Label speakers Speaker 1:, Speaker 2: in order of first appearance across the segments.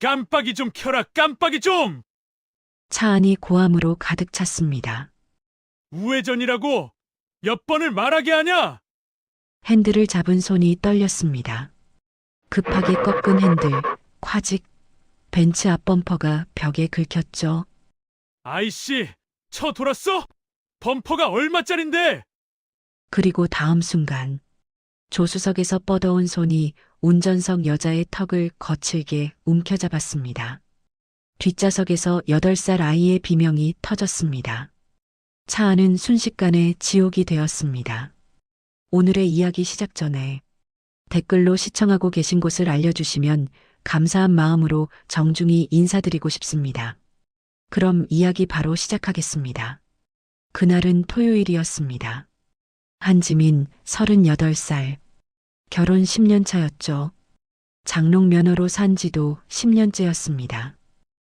Speaker 1: 깜빡이 좀 켜라, 깜빡이 좀!
Speaker 2: 차 안이 고함으로 가득 찼습니다.
Speaker 1: 우회전이라고! 몇 번을 말하게 하냐?
Speaker 2: 핸들을 잡은 손이 떨렸습니다. 급하게 꺾은 핸들, 콰직, 벤츠 앞범퍼가 벽에 긁혔죠.
Speaker 1: 아이씨, 쳐 돌았어? 범퍼가 얼마짜린데?
Speaker 2: 그리고 다음 순간 조수석에서 뻗어온 손이 운전석 여자의 턱을 거칠게 움켜잡았습니다. 뒷좌석에서 8살 아이의 비명이 터졌습니다. 차 안은 순식간에 지옥이 되었습니다. 오늘의 이야기 시작 전에 댓글로 시청하고 계신 곳을 알려주시면 감사한 마음으로 정중히 인사드리고 싶습니다. 그럼 이야기 바로 시작하겠습니다. 그날은 토요일이었습니다. 한지민 38살. 결혼 10년 차였죠. 장롱 면허로 산 지도 10년째였습니다.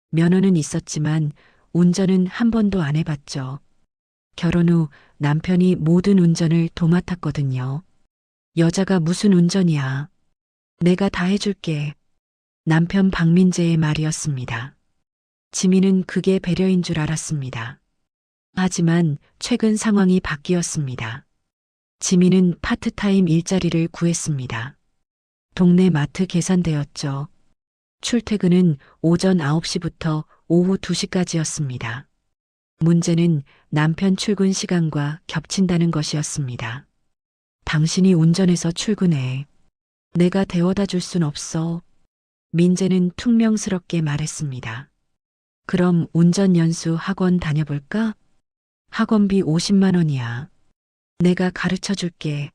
Speaker 2: 면허는 있었지만 운전은 한 번도 안 해봤죠. 결혼 후 남편이 모든 운전을 도맡았거든요. 여자가 무슨 운전이야. 내가 다 해줄게. 남편 박민재의 말이었습니다. 지민은 그게 배려인 줄 알았습니다. 하지만 최근 상황이 바뀌었습니다. 지민은 파트타임 일자리를 구했습니다. 동네 마트 계산대였죠. 출퇴근은 오전 9시부터 오후 2시까지였습니다. 문제는 남편 출근 시간과 겹친다는 것이었습니다. 당신이 운전해서 출근해. 내가 데워다 줄 순 없어. 민재는 퉁명스럽게 말했습니다. 그럼 운전 연수 학원 다녀볼까? 학원비 50만 원이야. 내가 가르쳐 줄게.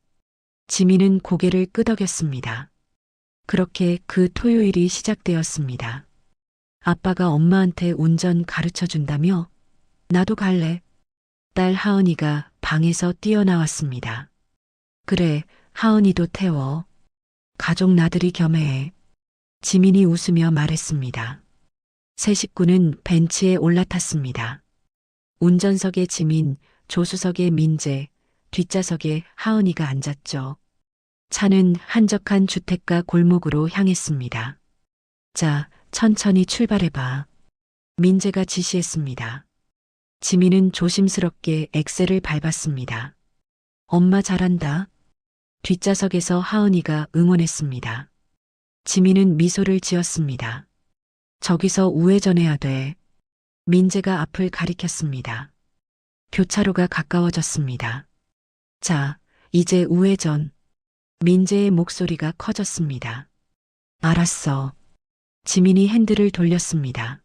Speaker 2: 지민은 고개를 끄덕였습니다. 그렇게 그 토요일이 시작되었습니다. 아빠가 엄마한테 운전 가르쳐 준다며? 나도 갈래. 딸 하은이가 방에서 뛰어나왔습니다. 그래, 하은이도 태워. 가족 나들이 겸해. 지민이 웃으며 말했습니다. 세 식구는 벤츠에 올라탔습니다. 운전석에 지민, 조수석에 민재, 뒷좌석에 하은이가 앉았죠. 차는 한적한 주택가 골목으로 향했습니다. 자, 천천히 출발해봐. 민재가 지시했습니다. 지민은 조심스럽게 엑셀을 밟았습니다. 엄마 잘한다. 뒷좌석에서 하은이가 응원했습니다. 지민은 미소를 지었습니다. 저기서 우회전해야 돼. 민재가 앞을 가리켰습니다. 교차로가 가까워졌습니다. 자, 이제 우회전. 민재의 목소리가 커졌습니다. 알았어. 지민이 핸들을 돌렸습니다.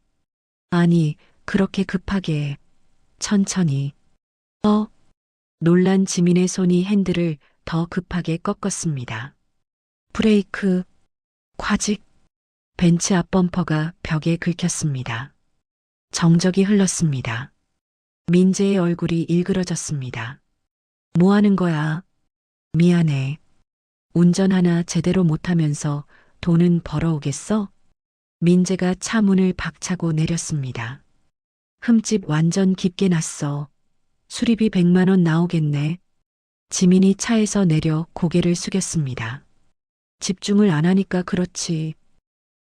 Speaker 2: 아니, 그렇게 급하게. 천천히. 놀란 지민의 손이 핸들을 더 급하게 꺾었습니다. 브레이크, 콰직, 벤츠 앞범퍼가 벽에 긁혔습니다. 정적이 흘렀습니다. 민재의 얼굴이 일그러졌습니다. 뭐 하는 거야? 미안해. 운전 하나 제대로 못하면서 돈은 벌어오겠어? 민재가 차 문을 박차고 내렸습니다. 흠집 완전 깊게 났어. 수리비 100만 원 나오겠네. 지민이 차에서 내려 고개를 숙였습니다. 집중을 안 하니까 그렇지.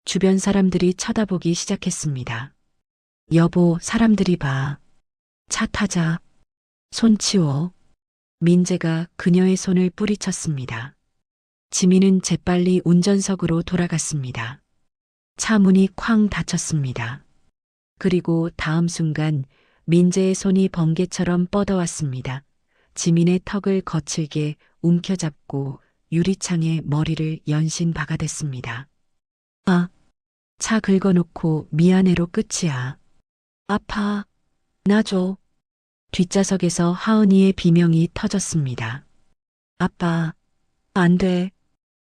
Speaker 2: 주변 사람들이 쳐다보기 시작했습니다. 여보, 사람들이 봐. 차 타자. 손 치워. 민재가 그녀의 손을 뿌리쳤습니다. 지민은 재빨리 운전석으로 돌아갔습니다. 차 문이 쾅 닫혔습니다. 그리고 다음 순간 민재의 손이 번개처럼 뻗어왔습니다. 지민의 턱을 거칠게 움켜잡고 유리창에 머리를 연신 박아댔습니다. 아, 차 긁어놓고 미안해로 끝이야. 아파. 나 줘. 뒷좌석에서 하은이의 비명이 터졌습니다. 아빠, 안 돼.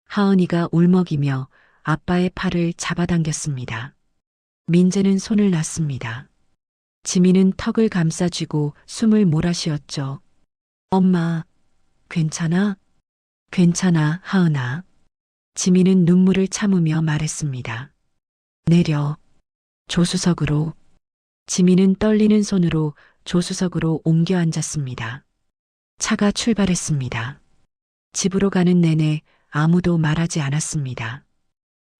Speaker 2: 하은이가 울먹이며 아빠의 팔을 잡아당겼습니다. 민재는 손을 놨습니다. 지민은 턱을 감싸쥐고 숨을 몰아쉬었죠. 엄마, 괜찮아? 괜찮아, 하은아. 지민은 눈물을 참으며 말했습니다. 내려. 조수석으로. 지민은 떨리는 손으로 조수석으로 옮겨 앉았습니다. 차가 출발했습니다. 집으로 가는 내내 아무도 말하지 않았습니다.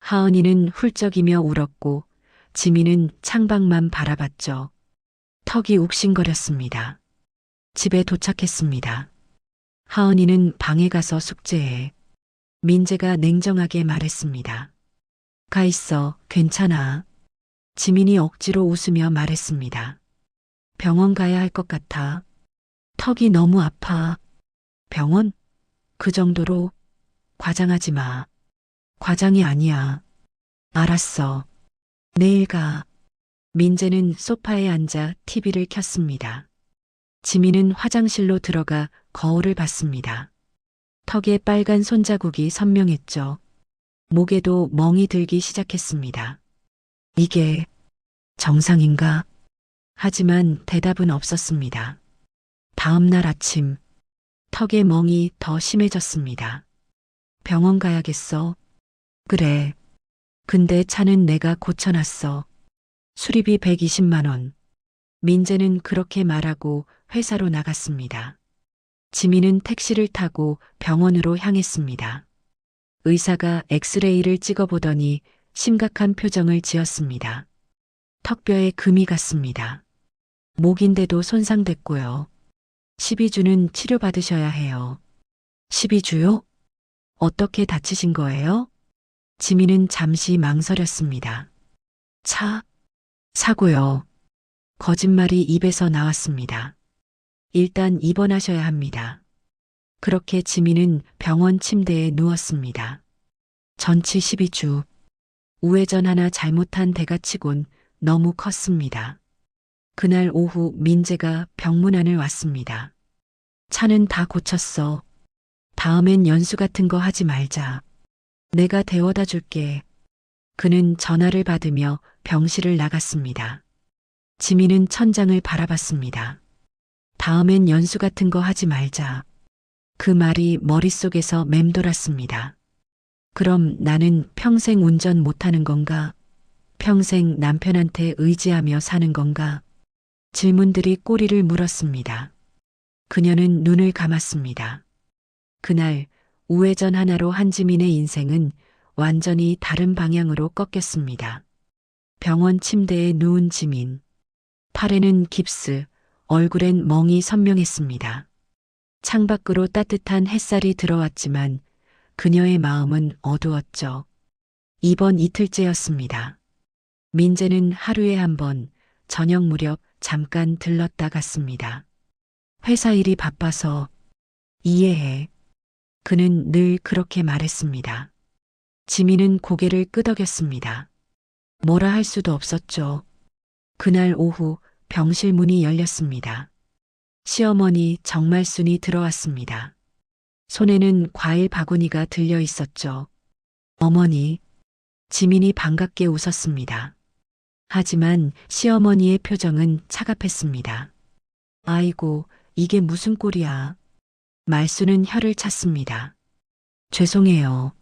Speaker 2: 하은이는 훌쩍이며 울었고 지민은 창밖만 바라봤죠. 턱이 욱신거렸습니다. 집에 도착했습니다. 하은이는 방에 가서 숙제해. 민재가 냉정하게 말했습니다. 가 있어, 괜찮아. 지민이 억지로 웃으며 말했습니다. 병원 가야 할 것 같아. 턱이 너무 아파. 병원? 그 정도로 과장하지 마. 과장이 아니야. 알았어. 내일 가. 민재는 소파에 앉아 TV를 켰습니다. 지민은 화장실로 들어가 거울을 봤습니다. 턱에 빨간 손자국이 선명했죠. 목에도 멍이 들기 시작했습니다. 이게 정상인가? 하지만 대답은 없었습니다. 다음 날 아침, 턱의 멍이 더 심해졌습니다. 병원 가야겠어. 그래. 근데 차는 내가 고쳐놨어. 수리비 120만 원. 민재는 그렇게 말하고 회사로 나갔습니다. 지민은 택시를 타고 병원으로 향했습니다. 의사가 엑스레이를 찍어보더니 심각한 표정을 지었습니다. 턱뼈에 금이 갔습니다. 목인데도 손상됐고요. 12주는 치료받으셔야 해요. 12주요? 어떻게 다치신 거예요? 지민은 잠시 망설였습니다. 사고요. 거짓말이 입에서 나왔습니다. 일단 입원하셔야 합니다. 그렇게 지민은 병원 침대에 누웠습니다. 전치 12주. 우회전 하나 잘못한 대가 치곤 너무 컸습니다. 그날 오후 민재가 병문안을 왔습니다. 차는 다 고쳤어. 다음엔 연수 같은 거 하지 말자. 내가 데워다 줄게. 그는 전화를 받으며 병실을 나갔습니다. 지민은 천장을 바라봤습니다. 다음엔 연수 같은 거 하지 말자. 그 말이 머릿속에서 맴돌았습니다. 그럼 나는 평생 운전 못하는 건가? 평생 남편한테 의지하며 사는 건가? 질문들이 꼬리를 물었습니다. 그녀는 눈을 감았습니다. 그날 우회전 하나로 한지민의 인생은 완전히 다른 방향으로 꺾였습니다. 병원 침대에 누운 지민. 팔에는 깁스, 얼굴엔 멍이 선명했습니다. 창밖으로 따뜻한 햇살이 들어왔지만 그녀의 마음은 어두웠죠. 입원 이틀째였습니다. 민재는 하루에 한 번 저녁 무렵 잠깐 들렀다 갔습니다. 회사 일이 바빠서 이해해. 그는 늘 그렇게 말했습니다. 지민은 고개를 끄덕였습니다. 뭐라 할 수도 없었죠. 그날 오후 병실 문이 열렸습니다. 시어머니 정말순이 들어왔습니다. 손에는 과일 바구니가 들려 있었죠. 어머니, 지민이 반갑게 웃었습니다. 하지만 시어머니의 표정은 차갑했습니다. 아이고, 이게 무슨 꼴이야. 말수는 혀를 찼습니다. 죄송해요.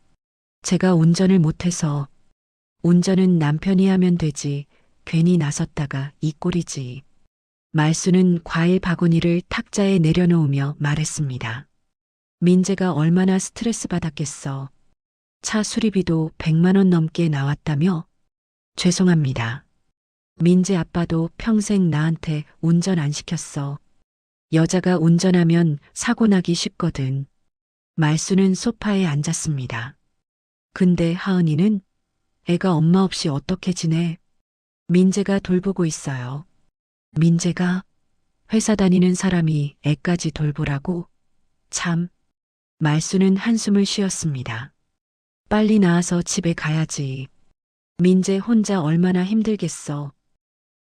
Speaker 2: 제가 운전을 못해서. 운전은 남편이 하면 되지. 괜히 나섰다가 이 꼴이지. 말수는 과일 바구니를 탁자에 내려놓으며 말했습니다. 민재가 얼마나 스트레스 받았겠어. 차 수리비도 100만 원 넘게 나왔다며? 죄송합니다. 민재 아빠도 평생 나한테 운전 안 시켰어. 여자가 운전하면 사고 나기 쉽거든. 말수는 소파에 앉았습니다. 근데 하은이는? 애가 엄마 없이 어떻게 지내? 민재가 돌보고 있어요. 민재가? 회사 다니는 사람이 애까지 돌보라고? 참. 말수는 한숨을 쉬었습니다. 빨리 나와서 집에 가야지. 민재 혼자 얼마나 힘들겠어.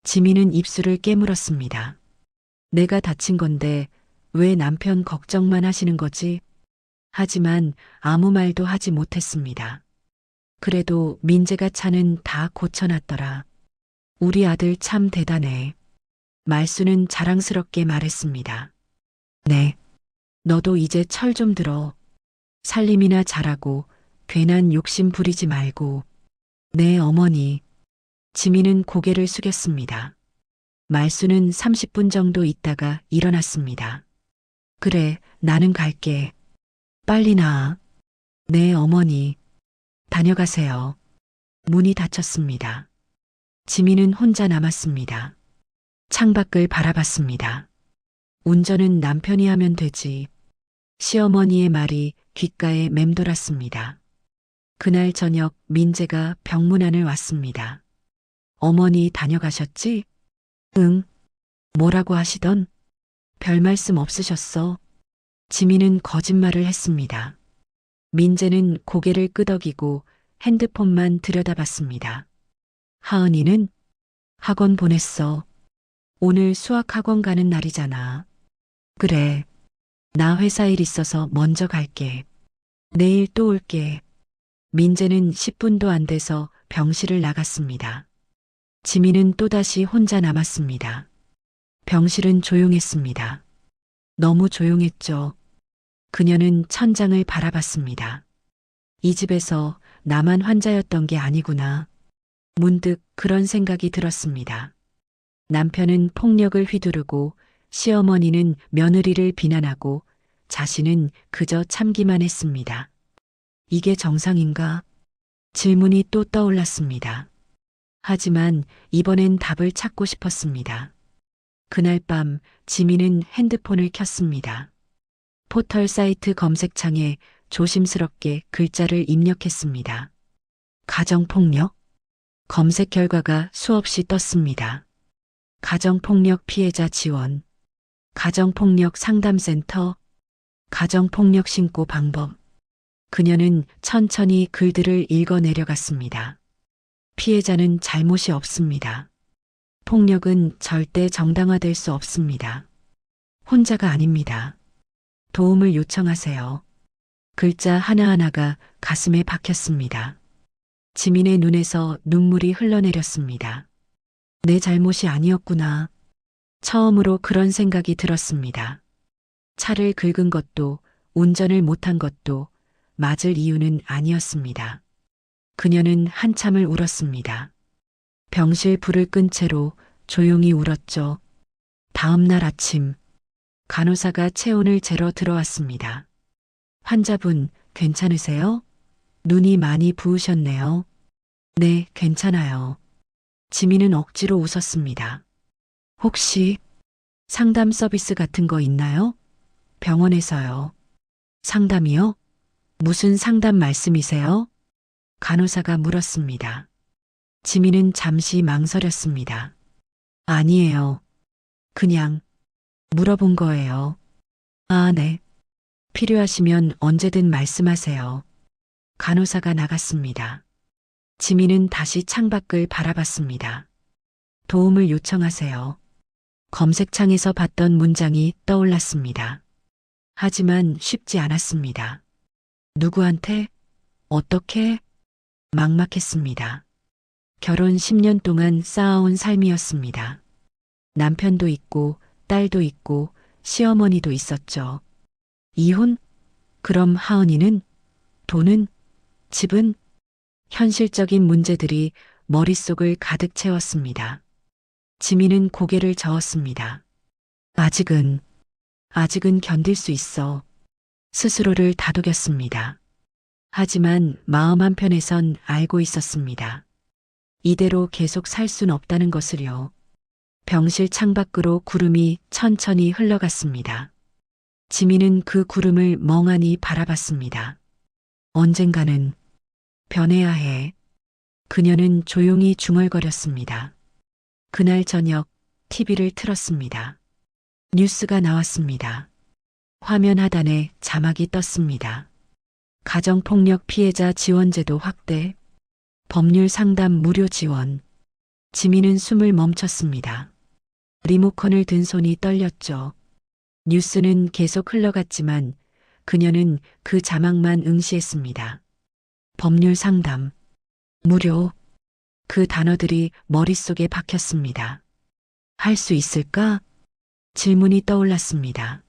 Speaker 2: 지민은 입술을 깨물었습니다. 내가 다친 건데 왜 남편 걱정만 하시는 거지? 하지만 아무 말도 하지 못했습니다. 그래도 민재가 차는 다 고쳐놨더라. 우리 아들 참 대단해. 말수는 자랑스럽게 말했습니다. 네. 너도 이제 철 좀 들어. 살림이나 잘하고 괜한 욕심 부리지 말고. 네, 어머니. 지민은 고개를 숙였습니다. 말수는 30분 정도 있다가 일어났습니다. 그래, 나는 갈게. 빨리 나아. 네, 어머니. 다녀가세요. 문이 닫혔습니다. 지민은 혼자 남았습니다. 창밖을 바라봤습니다. 운전은 남편이 하면 되지. 시어머니의 말이 귓가에 맴돌았습니다. 그날 저녁 민재가 병문안을 왔습니다. 어머니 다녀가셨지? 응. 뭐라고 하시던? 별 말씀 없으셨어. 지민은 거짓말을 했습니다. 민재는 고개를 끄덕이고 핸드폰만 들여다봤습니다. 하은이는? 학원 보냈어. 오늘 수학학원 가는 날이잖아. 그래. 나 회사 일 있어서 먼저 갈게. 내일 또 올게. 민재는 10분도 안 돼서 병실을 나갔습니다. 지민은 또다시 혼자 남았습니다. 병실은 조용했습니다. 너무 조용했죠. 그녀는 천장을 바라봤습니다. 이 집에서 나만 환자였던 게 아니구나. 문득 그런 생각이 들었습니다. 남편은 폭력을 휘두르고 시어머니는 며느리를 비난하고 자신은 그저 참기만 했습니다. 이게 정상인가? 질문이 또 떠올랐습니다. 하지만 이번엔 답을 찾고 싶었습니다. 그날 밤 지민은 핸드폰을 켰습니다. 포털 사이트 검색창에 조심스럽게 글자를 입력했습니다. 가정폭력? 검색 결과가 수없이 떴습니다. 가정폭력 피해자 지원, 가정폭력 상담센터, 가정폭력 신고 방법. 그녀는 천천히 글들을 읽어 내려갔습니다. 피해자는 잘못이 없습니다. 폭력은 절대 정당화될 수 없습니다. 혼자가 아닙니다. 도움을 요청하세요. 글자 하나하나가 가슴에 박혔습니다. 지민의 눈에서 눈물이 흘러내렸습니다. 내 잘못이 아니었구나. 처음으로 그런 생각이 들었습니다. 차를 긁은 것도 운전을 못한 것도 맞을 이유는 아니었습니다. 그녀는 한참을 울었습니다. 병실 불을 끈 채로 조용히 울었죠. 다음 날 아침 간호사가 체온을 재러 들어왔습니다. 환자분 괜찮으세요? 눈이 많이 부으셨네요. 네, 괜찮아요. 지민은 억지로 웃었습니다. 혹시 상담 서비스 같은 거 있나요? 병원에서요. 상담이요? 무슨 상담 말씀이세요? 간호사가 물었습니다. 지민은 잠시 망설였습니다. 아니에요. 그냥 물어본 거예요. 아, 네. 필요하시면 언제든 말씀하세요. 간호사가 나갔습니다. 지민은 다시 창밖을 바라봤습니다. 도움을 요청하세요. 검색창에서 봤던 문장이 떠올랐습니다. 하지만 쉽지 않았습니다. 누구한테? 어떻게? 막막했습니다. 결혼 10년 동안 쌓아온 삶이었습니다. 남편도 있고 딸도 있고 시어머니도 있었죠. 이혼? 그럼 하은이는? 돈은? 집은? 현실적인 문제들이 머릿속을 가득 채웠습니다. 지민은 고개를 저었습니다. 아직은 견딜 수 있어. 스스로를 다독였습니다. 하지만 마음 한편에선 알고 있었습니다. 이대로 계속 살 순 없다는 것을요. 병실 창밖으로 구름이 천천히 흘러갔습니다. 지민은 그 구름을 멍하니 바라봤습니다. 언젠가는 변해야 해. 그녀는 조용히 중얼거렸습니다. 그날 저녁 TV를 틀었습니다. 뉴스가 나왔습니다. 화면 하단에 자막이 떴습니다. 가정폭력 피해자 지원제도 확대, 법률 상담 무료 지원. 지민은 숨을 멈췄습니다. 리모컨을 든 손이 떨렸죠. 뉴스는 계속 흘러갔지만 그녀는 그 자막만 응시했습니다. 법률 상담, 무료. 그 단어들이 머릿속에 박혔습니다. 할 수 있을까? 질문이 떠올랐습니다.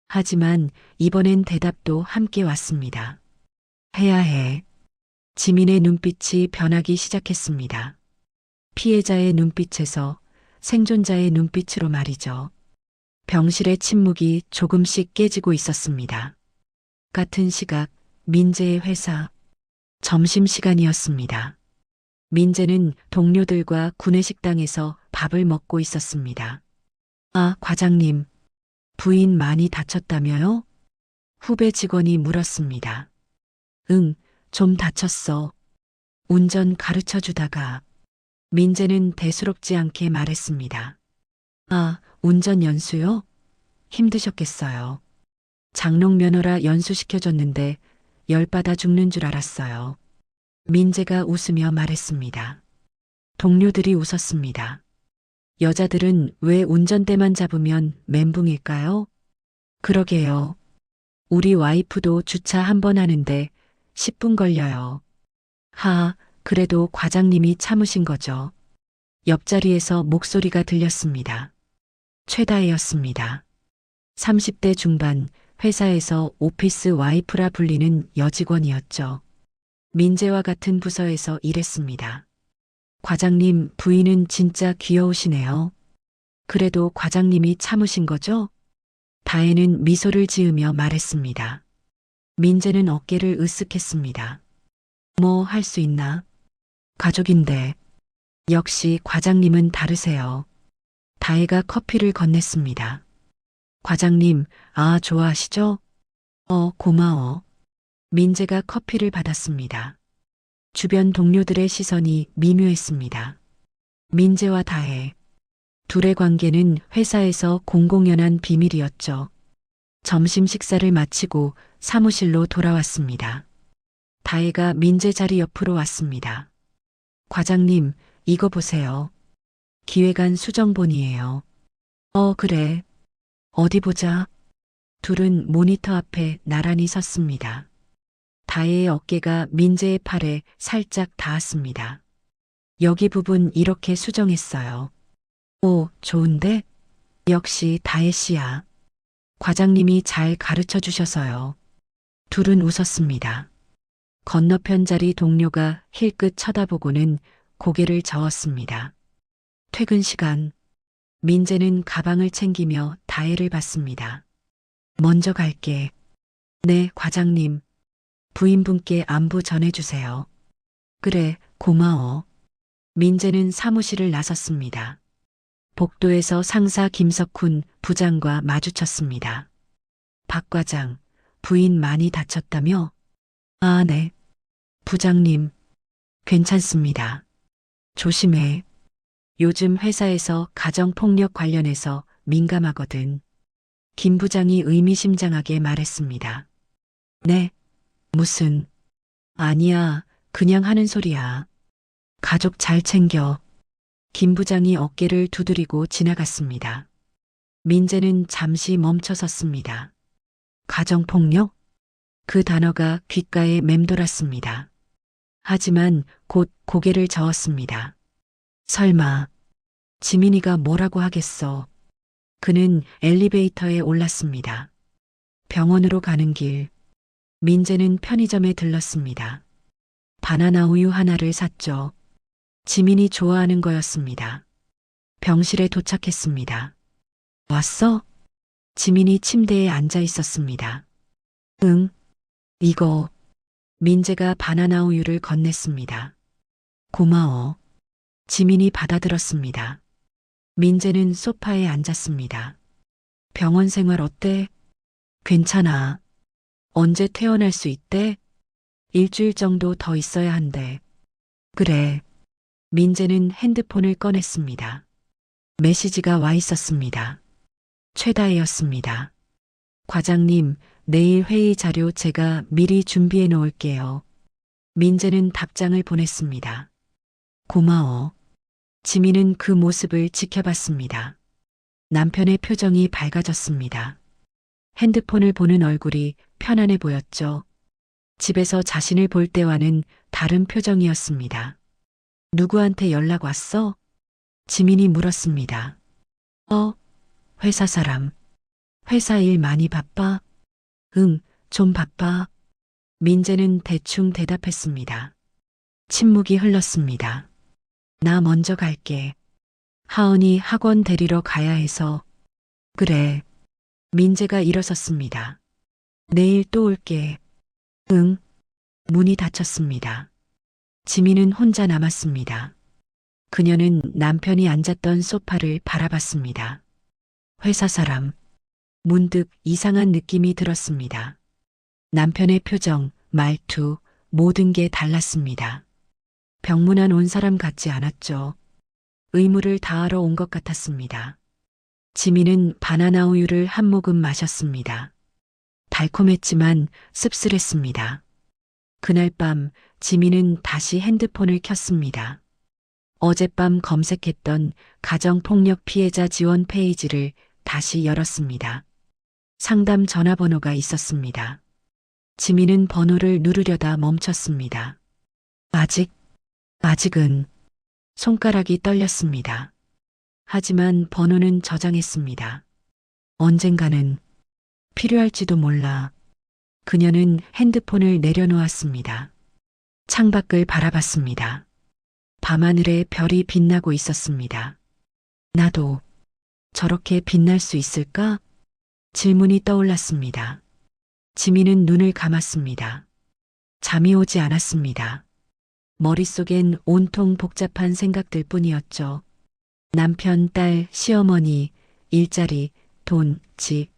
Speaker 2: 하지만 이번엔 대답도 함께 왔습니다. 해야 해. 지민의 눈빛이 변하기 시작했습니다. 피해자의 눈빛에서 생존자의 눈빛으로 말이죠. 병실의 침묵이 조금씩 깨지고 있었습니다. 같은 시각 민재의 회사. 점심시간이었습니다. 민재는 동료들과 구내식당에서 밥을 먹고 있었습니다. 아, 과장님, 부인 많이 다쳤다며요? 후배 직원이 물었습니다. 응, 좀 다쳤어. 운전 가르쳐 주다가. 민재는 대수롭지 않게 말했습니다. 아, 운전 연수요? 힘드셨겠어요. 장롱 면허라 연수시켜줬는데 열받아 죽는 줄 알았어요. 민재가 웃으며 말했습니다. 동료들이 웃었습니다. 여자들은 왜 운전대만 잡으면 멘붕일까요? 그러게요. 우리 와이프도 주차 한 번 하는데 10분 걸려요. 그래도 과장님이 참으신 거죠. 옆자리에서 목소리가 들렸습니다. 최다혜였습니다. 30대 중반 회사에서 오피스 와이프라 불리는 여직원이었죠. 민재와 같은 부서에서 일했습니다. 과장님 부인은 진짜 귀여우시네요. 그래도 과장님이 참으신 거죠? 다혜는 미소를 지으며 말했습니다. 민재는 어깨를 으쓱했습니다. 뭐 할 수 있나? 가족인데. 역시 과장님은 다르세요. 다혜가 커피를 건넸습니다. 과장님, 좋아하시죠? 고마워. 민재가 커피를 받았습니다. 주변 동료들의 시선이 미묘했습니다. 민재와 다혜. 둘의 관계는 회사에서 공공연한 비밀이었죠. 점심 식사를 마치고 사무실로 돌아왔습니다. 다혜가 민재 자리 옆으로 왔습니다. 과장님, 이거 보세요. 기획안 수정본이에요. 그래. 어디 보자. 둘은 모니터 앞에 나란히 섰습니다. 다혜의 어깨가 민재의 팔에 살짝 닿았습니다. 여기 부분 이렇게 수정했어요. 오, 좋은데? 역시 다혜 씨야. 과장님이 잘 가르쳐 주셔서요. 둘은 웃었습니다. 건너편 자리 동료가 힐끗 쳐다보고는 고개를 저었습니다. 퇴근 시간. 민재는 가방을 챙기며 다혜를 봤습니다. 먼저 갈게. 네, 과장님. 부인분께 안부 전해주세요. 그래, 고마워. 민재는 사무실을 나섰습니다. 복도에서 상사 김석훈 부장과 마주쳤습니다. 박 과장, 부인 많이 다쳤다며? 네. 부장님, 괜찮습니다. 조심해. 요즘 회사에서 가정폭력 관련해서 민감하거든. 김 부장이 의미심장하게 말했습니다. 네? 무슨? 아니야, 그냥 하는 소리야. 가족 잘 챙겨. 김 부장이 어깨를 두드리고 지나갔습니다. 민재는 잠시 멈춰 섰습니다. 가정폭력? 그 단어가 귓가에 맴돌았습니다. 하지만 곧 고개를 저었습니다. 설마, 지민이가 뭐라고 하겠어. 그는 엘리베이터에 올랐습니다. 병원으로 가는 길, 민재는 편의점에 들렀습니다. 바나나 우유 하나를 샀죠. 지민이 좋아하는 거였습니다. 병실에 도착했습니다. 왔어? 지민이 침대에 앉아 있었습니다. 응, 이거. 민재가 바나나 우유를 건넸습니다. 고마워. 지민이 받아들었습니다. 민재는 소파에 앉았습니다. 병원 생활 어때? 괜찮아. 언제 퇴원할 수 있대? 일주일 정도 더 있어야 한대. 그래. 민재는 핸드폰을 꺼냈습니다. 메시지가 와 있었습니다. 최다혜였습니다. 과장님, 내일 회의 자료 제가 미리 준비해 놓을게요. 민재는 답장을 보냈습니다. 고마워. 지민은 그 모습을 지켜봤습니다. 남편의 표정이 밝아졌습니다. 핸드폰을 보는 얼굴이 편안해 보였죠. 집에서 자신을 볼 때와는 다른 표정이었습니다. 누구한테 연락 왔어? 지민이 물었습니다. 회사 사람. 회사 일 많이 바빠? 응, 좀 바빠. 민재는 대충 대답했습니다. 침묵이 흘렀습니다. 나 먼저 갈게. 하은이 학원 데리러 가야 해서. 그래. 민재가 일어섰습니다. 내일 또 올게. 응. 문이 닫혔습니다. 지민은 혼자 남았습니다. 그녀는 남편이 앉았던 소파를 바라봤습니다. 회사 사람. 문득 이상한 느낌이 들었습니다. 남편의 표정, 말투, 모든 게 달랐습니다. 병문안 온 사람 같지 않았죠. 의무를 다하러 온 것 같았습니다. 지민은 바나나 우유를 한 모금 마셨습니다. 달콤했지만 씁쓸했습니다. 그날 밤 지민은 다시 핸드폰을 켰습니다. 어젯밤 검색했던 가정폭력 피해자 지원 페이지를 다시 열었습니다. 상담 전화번호가 있었습니다. 지민은 번호를 누르려다 멈췄습니다. 아직은 손가락이 떨렸습니다. 하지만 번호는 저장했습니다. 언젠가는 필요할지도 몰라. 그녀는 핸드폰을 내려놓았습니다. 창밖을 바라봤습니다. 밤하늘에 별이 빛나고 있었습니다. 나도 저렇게 빛날 수 있을까? 질문이 떠올랐습니다. 지민은 눈을 감았습니다. 잠이 오지 않았습니다. 머릿속엔 온통 복잡한 생각들 뿐이었죠. 남편, 딸, 시어머니, 일자리, 돈, 집,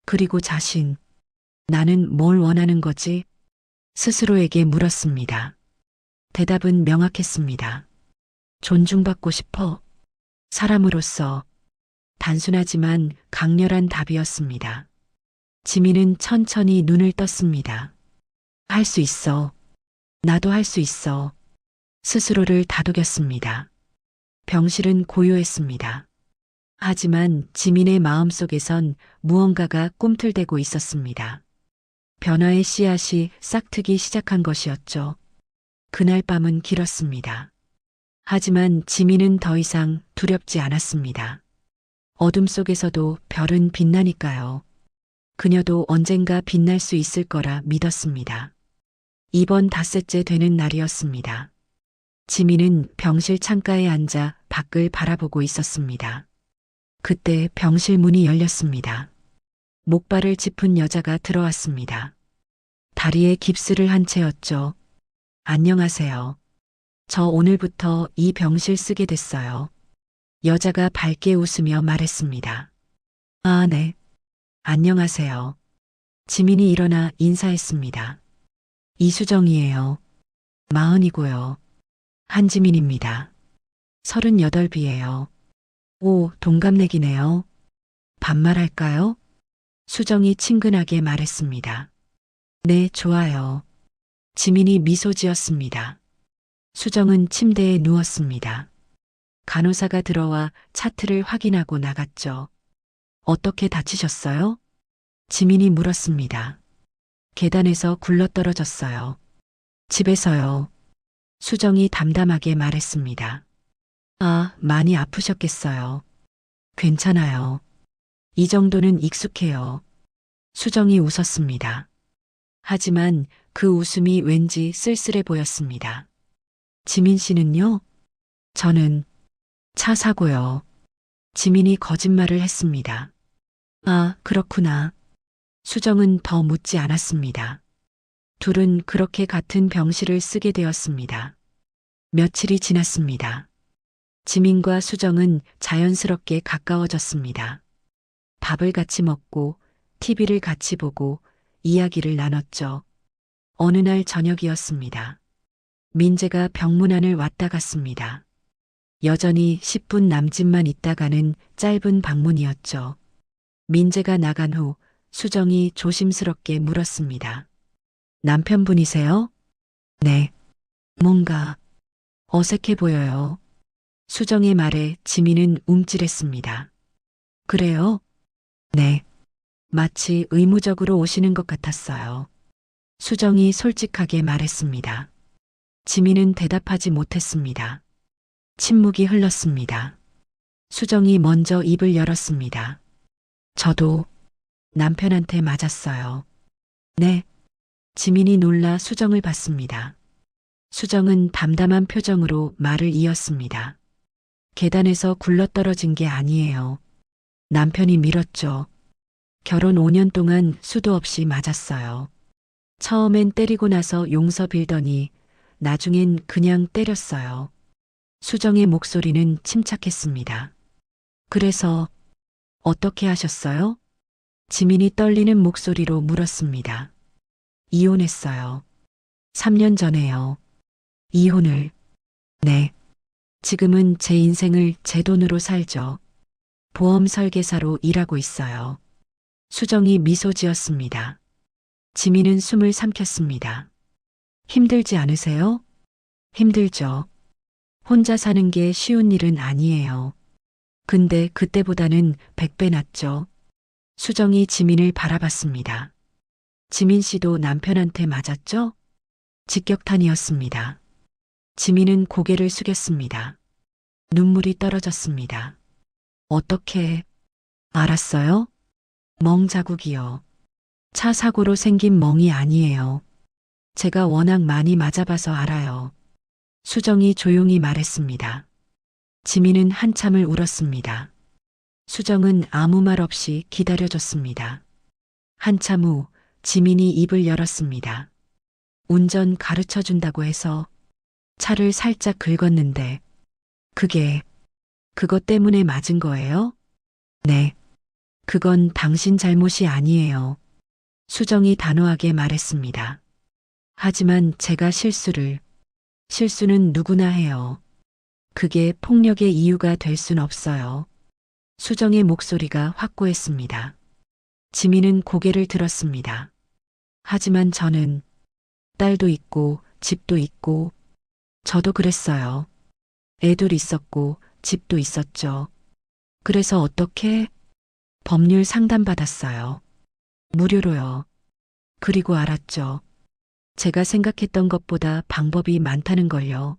Speaker 2: 그리고 자신. 나는 뭘 원하는 거지? 스스로에게 물었습니다. 대답은 명확했습니다. 존중받고 싶어. 사람으로서. 단순하지만 강렬한 답이었습니다. 지민은 천천히 눈을 떴습니다. 할 수 있어. 나도 할 수 있어. 스스로를 다독였습니다. 병실은 고요했습니다. 하지만 지민의 마음속에선 무언가가 꿈틀대고 있었습니다. 변화의 씨앗이 싹트기 시작한 것이었죠. 그날 밤은 길었습니다. 하지만 지민은 더 이상 두렵지 않았습니다. 어둠 속에서도 별은 빛나니까요. 그녀도 언젠가 빛날 수 있을 거라 믿었습니다. 이번 닷새째 되는 날이었습니다. 지민은 병실 창가에 앉아 밖을 바라보고 있었습니다. 그때 병실 문이 열렸습니다. 목발을 짚은 여자가 들어왔습니다. 다리에 깁스를 한 채였죠. 안녕하세요. 저 오늘부터 이 병실 쓰게 됐어요. 여자가 밝게 웃으며 말했습니다. 아, 네. 안녕하세요. 지민이 일어나 인사했습니다. 이수정이에요. 40이고요. 한지민입니다. 38이에요. 오, 동갑내기네요. 반말할까요? 수정이 친근하게 말했습니다. 네, 좋아요. 지민이 미소 지었습니다. 수정은 침대에 누웠습니다. 간호사가 들어와 차트를 확인하고 나갔죠. 어떻게 다치셨어요? 지민이 물었습니다. 계단에서 굴러떨어졌어요. 집에서요. 수정이 담담하게 말했습니다. 아, 많이 아프셨겠어요. 괜찮아요. 이 정도는 익숙해요. 수정이 웃었습니다. 하지만 그 웃음이 왠지 쓸쓸해 보였습니다. 지민 씨는요? 저는 차 사고요. 지민이 거짓말을 했습니다. 아, 그렇구나. 수정은 더 묻지 않았습니다. 둘은 그렇게 같은 병실을 쓰게 되었습니다. 며칠이 지났습니다. 지민과 수정은 자연스럽게 가까워졌습니다. 밥을 같이 먹고 TV를 같이 보고 이야기를 나눴죠. 어느 날 저녁이었습니다. 민재가 병문안을 왔다 갔습니다. 여전히 10분 남짓만 있다가는 짧은 방문이었죠. 민재가 나간 후 수정이 조심스럽게 물었습니다. 남편분이세요? 네. 뭔가 어색해 보여요. 수정의 말에 지민은 움찔했습니다. 그래요? 네. 마치 의무적으로 오시는 것 같았어요. 수정이 솔직하게 말했습니다. 지민은 대답하지 못했습니다. 침묵이 흘렀습니다. 수정이 먼저 입을 열었습니다. 저도 남편한테 맞았어요. 네. 지민이 놀라 수정을 봤습니다. 수정은 담담한 표정으로 말을 이었습니다. 계단에서 굴러떨어진 게 아니에요. 남편이 밀었죠. 결혼 5년 동안 수도 없이 맞았어요. 처음엔 때리고 나서 용서 빌더니 나중엔 그냥 때렸어요. 수정의 목소리는 침착했습니다. 그래서 어떻게 하셨어요? 지민이 떨리는 목소리로 물었습니다. 이혼했어요. 3년 전에요. 이혼을. 네. 지금은 제 인생을 제 돈으로 살죠. 보험 설계사로 일하고 있어요. 수정이 미소 지었습니다. 지민은 숨을 삼켰습니다. 힘들지 않으세요? 힘들죠. 혼자 사는 게 쉬운 일은 아니에요. 근데 그때보다는 100배 낫죠. 수정이 지민을 바라봤습니다. 지민 씨도 남편한테 맞았죠? 직격탄이었습니다. 지민은 고개를 숙였습니다. 눈물이 떨어졌습니다. 어떻게 알았어요? 멍 자국이요. 차 사고로 생긴 멍이 아니에요. 제가 워낙 많이 맞아봐서 알아요. 수정이 조용히 말했습니다. 지민은 한참을 울었습니다. 수정은 아무 말 없이 기다려줬습니다. 한참 후 지민이 입을 열었습니다. 운전 가르쳐 준다고 해서 차를 살짝 긁었는데 그것 때문에 맞은 거예요? 네. 그건 당신 잘못이 아니에요. 수정이 단호하게 말했습니다. 하지만 제가 실수는 누구나 해요. 그게 폭력의 이유가 될 순 없어요. 수정의 목소리가 확고했습니다. 지민은 고개를 들었습니다. 하지만 저는 딸도 있고 집도 있고 저도 그랬어요. 애들 있었고 집도 있었죠. 그래서 어떻게? 법률 상담 받았어요. 무료로요. 그리고 알았죠. 제가 생각했던 것보다 방법이 많다는 걸요.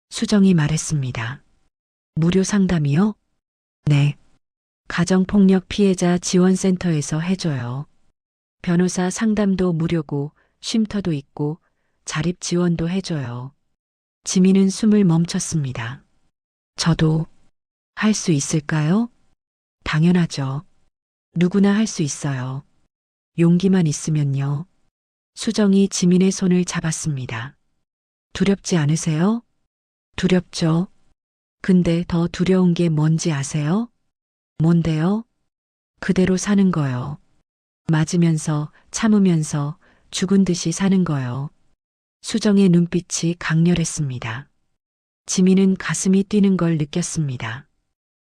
Speaker 2: 수정이 말했습니다. 무료 상담이요? 네. 가정폭력 피해자 지원센터에서 해줘요. 변호사 상담도 무료고 쉼터도 있고 자립 지원도 해줘요. 지민은 숨을 멈췄습니다. 저도 할 수 있을까요? 당연하죠. 누구나 할 수 있어요. 용기만 있으면요. 수정이 지민의 손을 잡았습니다. 두렵지 않으세요? 두렵죠. 근데 더 두려운 게 뭔지 아세요? 뭔데요? 그대로 사는 거요. 맞으면서 참으면서 죽은 듯이 사는 거요. 수정의 눈빛이 강렬했습니다. 지민은 가슴이 뛰는 걸 느꼈습니다.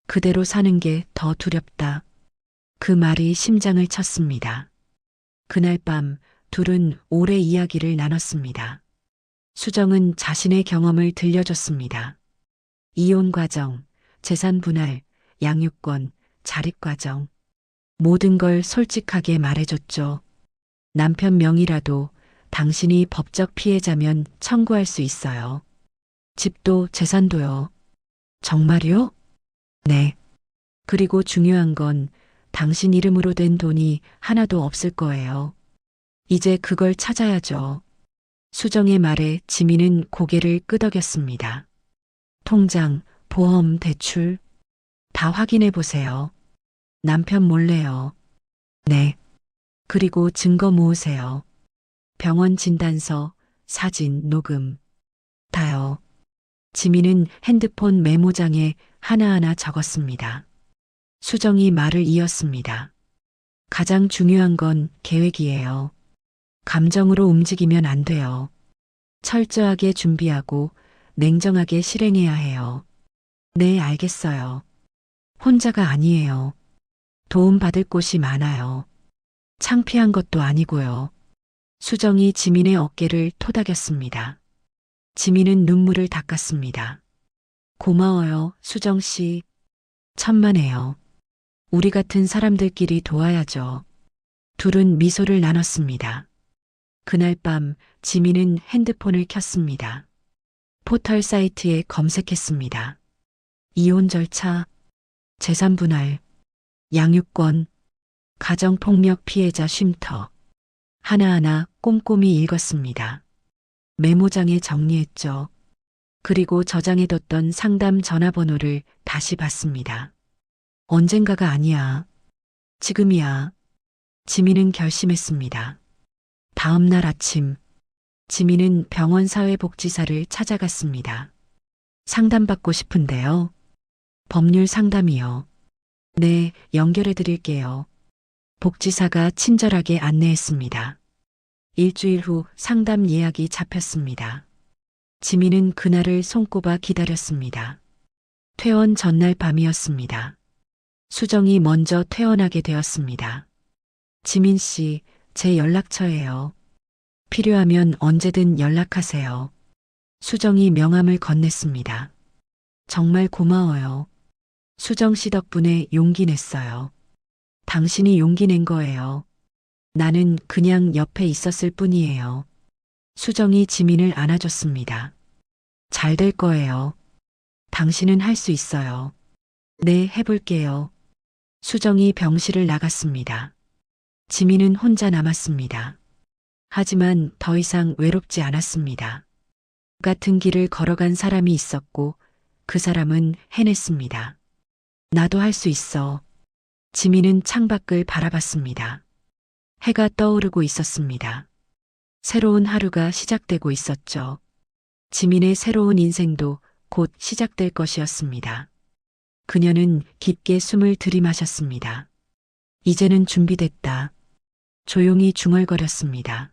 Speaker 2: 그대로 사는 게 더 두렵다. 그 말이 심장을 쳤습니다. 그날 밤 둘은 오래 이야기를 나눴습니다. 수정은 자신의 경험을 들려줬습니다. 이혼 과정, 재산 분할, 양육권, 자립 과정. 모든 걸 솔직하게 말해줬죠. 남편 명의라도 당신이 법적 피해자면 청구할 수 있어요. 집도 재산도요. 정말요? 네. 그리고 중요한 건 당신 이름으로 된 돈이 하나도 없을 거예요. 이제 그걸 찾아야죠. 수정의 말에 지민은 고개를 끄덕였습니다. 통장, 보험, 대출 다 확인해 보세요. 남편 몰래요. 네. 그리고 증거 모으세요. 병원 진단서, 사진, 녹음 다요. 지민은 핸드폰 메모장에 하나하나 적었습니다. 수정이 말을 이었습니다. 가장 중요한 건 계획이에요. 감정으로 움직이면 안 돼요. 철저하게 준비하고 냉정하게 실행해야 해요. 네, 알겠어요. 혼자가 아니에요. 도움 받을 곳이 많아요. 창피한 것도 아니고요. 수정이 지민의 어깨를 토닥였습니다. 지민은 눈물을 닦았습니다. 고마워요, 수정 씨. 천만에요. 우리 같은 사람들끼리 도와야죠. 둘은 미소를 나눴습니다. 그날 밤 지민은 핸드폰을 켰습니다. 포털 사이트에 검색했습니다. 이혼 절차, 재산 분할, 양육권, 가정폭력 피해자 쉼터. 하나하나 꼼꼼히 읽었습니다. 메모장에 정리했죠. 그리고 저장해뒀던 상담 전화번호를 다시 봤습니다. 언젠가가 아니야. 지금이야. 지민은 결심했습니다. 다음 날 아침 지민은 병원 사회복지사를 찾아갔습니다. 상담받고 싶은데요. 법률 상담이요. 네, 연결해 드릴게요. 복지사가 친절하게 안내했습니다. 일주일 후 상담 예약이 잡혔습니다. 지민은 그날을 손꼽아 기다렸습니다. 퇴원 전날 밤이었습니다. 수정이 먼저 퇴원하게 되었습니다. 지민 씨, 제 연락처예요. 필요하면 언제든 연락하세요. 수정이 명함을 건넸습니다. 정말 고마워요. 수정 씨 덕분에 용기 냈어요. 당신이 용기 낸 거예요. 나는 그냥 옆에 있었을 뿐이에요. 수정이 지민을 안아줬습니다. 잘 될 거예요. 당신은 할 수 있어요. 네, 해볼게요. 수정이 병실을 나갔습니다. 지민은 혼자 남았습니다. 하지만 더 이상 외롭지 않았습니다. 같은 길을 걸어간 사람이 있었고 그 사람은 해냈습니다. 나도 할 수 있어. 지민은 창밖을 바라봤습니다. 해가 떠오르고 있었습니다. 새로운 하루가 시작되고 있었죠. 지민의 새로운 인생도 곧 시작될 것이었습니다. 그녀는 깊게 숨을 들이마셨습니다. 이제는 준비됐다. 조용히 중얼거렸습니다.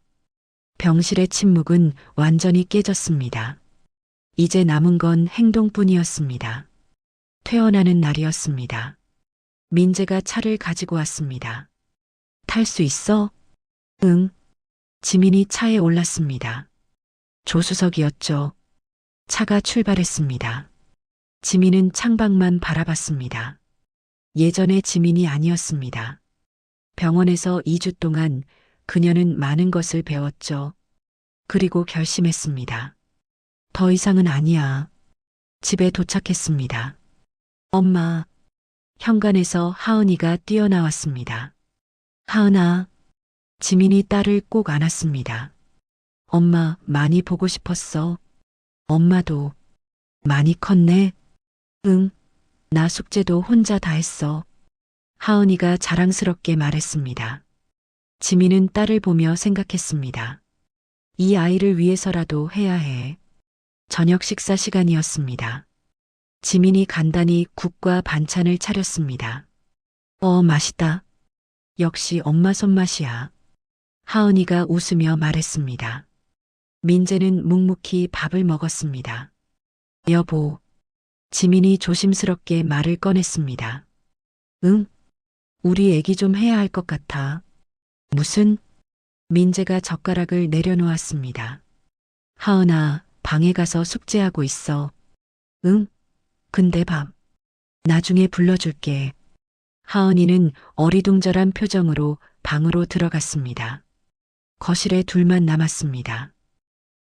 Speaker 2: 병실의 침묵은 완전히 깨졌습니다. 이제 남은 건 행동뿐이었습니다. 퇴원하는 날이었습니다. 민재가 차를 가지고 왔습니다. 탈 수 있어? 응. 지민이 차에 올랐습니다. 조수석이었죠. 차가 출발했습니다. 지민은 창밖만 바라봤습니다. 예전의 지민이 아니었습니다. 병원에서 2주 동안 그녀는 많은 것을 배웠죠. 그리고 결심했습니다. 더 이상은 아니야. 집에 도착했습니다. 엄마. 현관에서 하은이가 뛰어나왔습니다. 하은아. 지민이 딸을 꼭 안았습니다. 엄마, 많이 보고 싶었어. 엄마도. 많이 컸네. 응. 나 숙제도 혼자 다 했어. 하은이가 자랑스럽게 말했습니다. 지민은 딸을 보며 생각했습니다. 이 아이를 위해서라도 해야 해. 저녁 식사 시간이었습니다. 지민이 간단히 국과 반찬을 차렸습니다. 맛있다. 역시 엄마 손맛이야. 하은이가 웃으며 말했습니다. 민재는 묵묵히 밥을 먹었습니다. 여보. 지민이 조심스럽게 말을 꺼냈습니다. 응? 우리 애기 좀 해야 할 것 같아. 무슨? 민재가 젓가락을 내려놓았습니다. 하은아, 방에 가서 숙제하고 있어. 응? 근데 밥. 나중에 불러줄게. 하은이는 어리둥절한 표정으로 방으로 들어갔습니다. 거실에 둘만 남았습니다.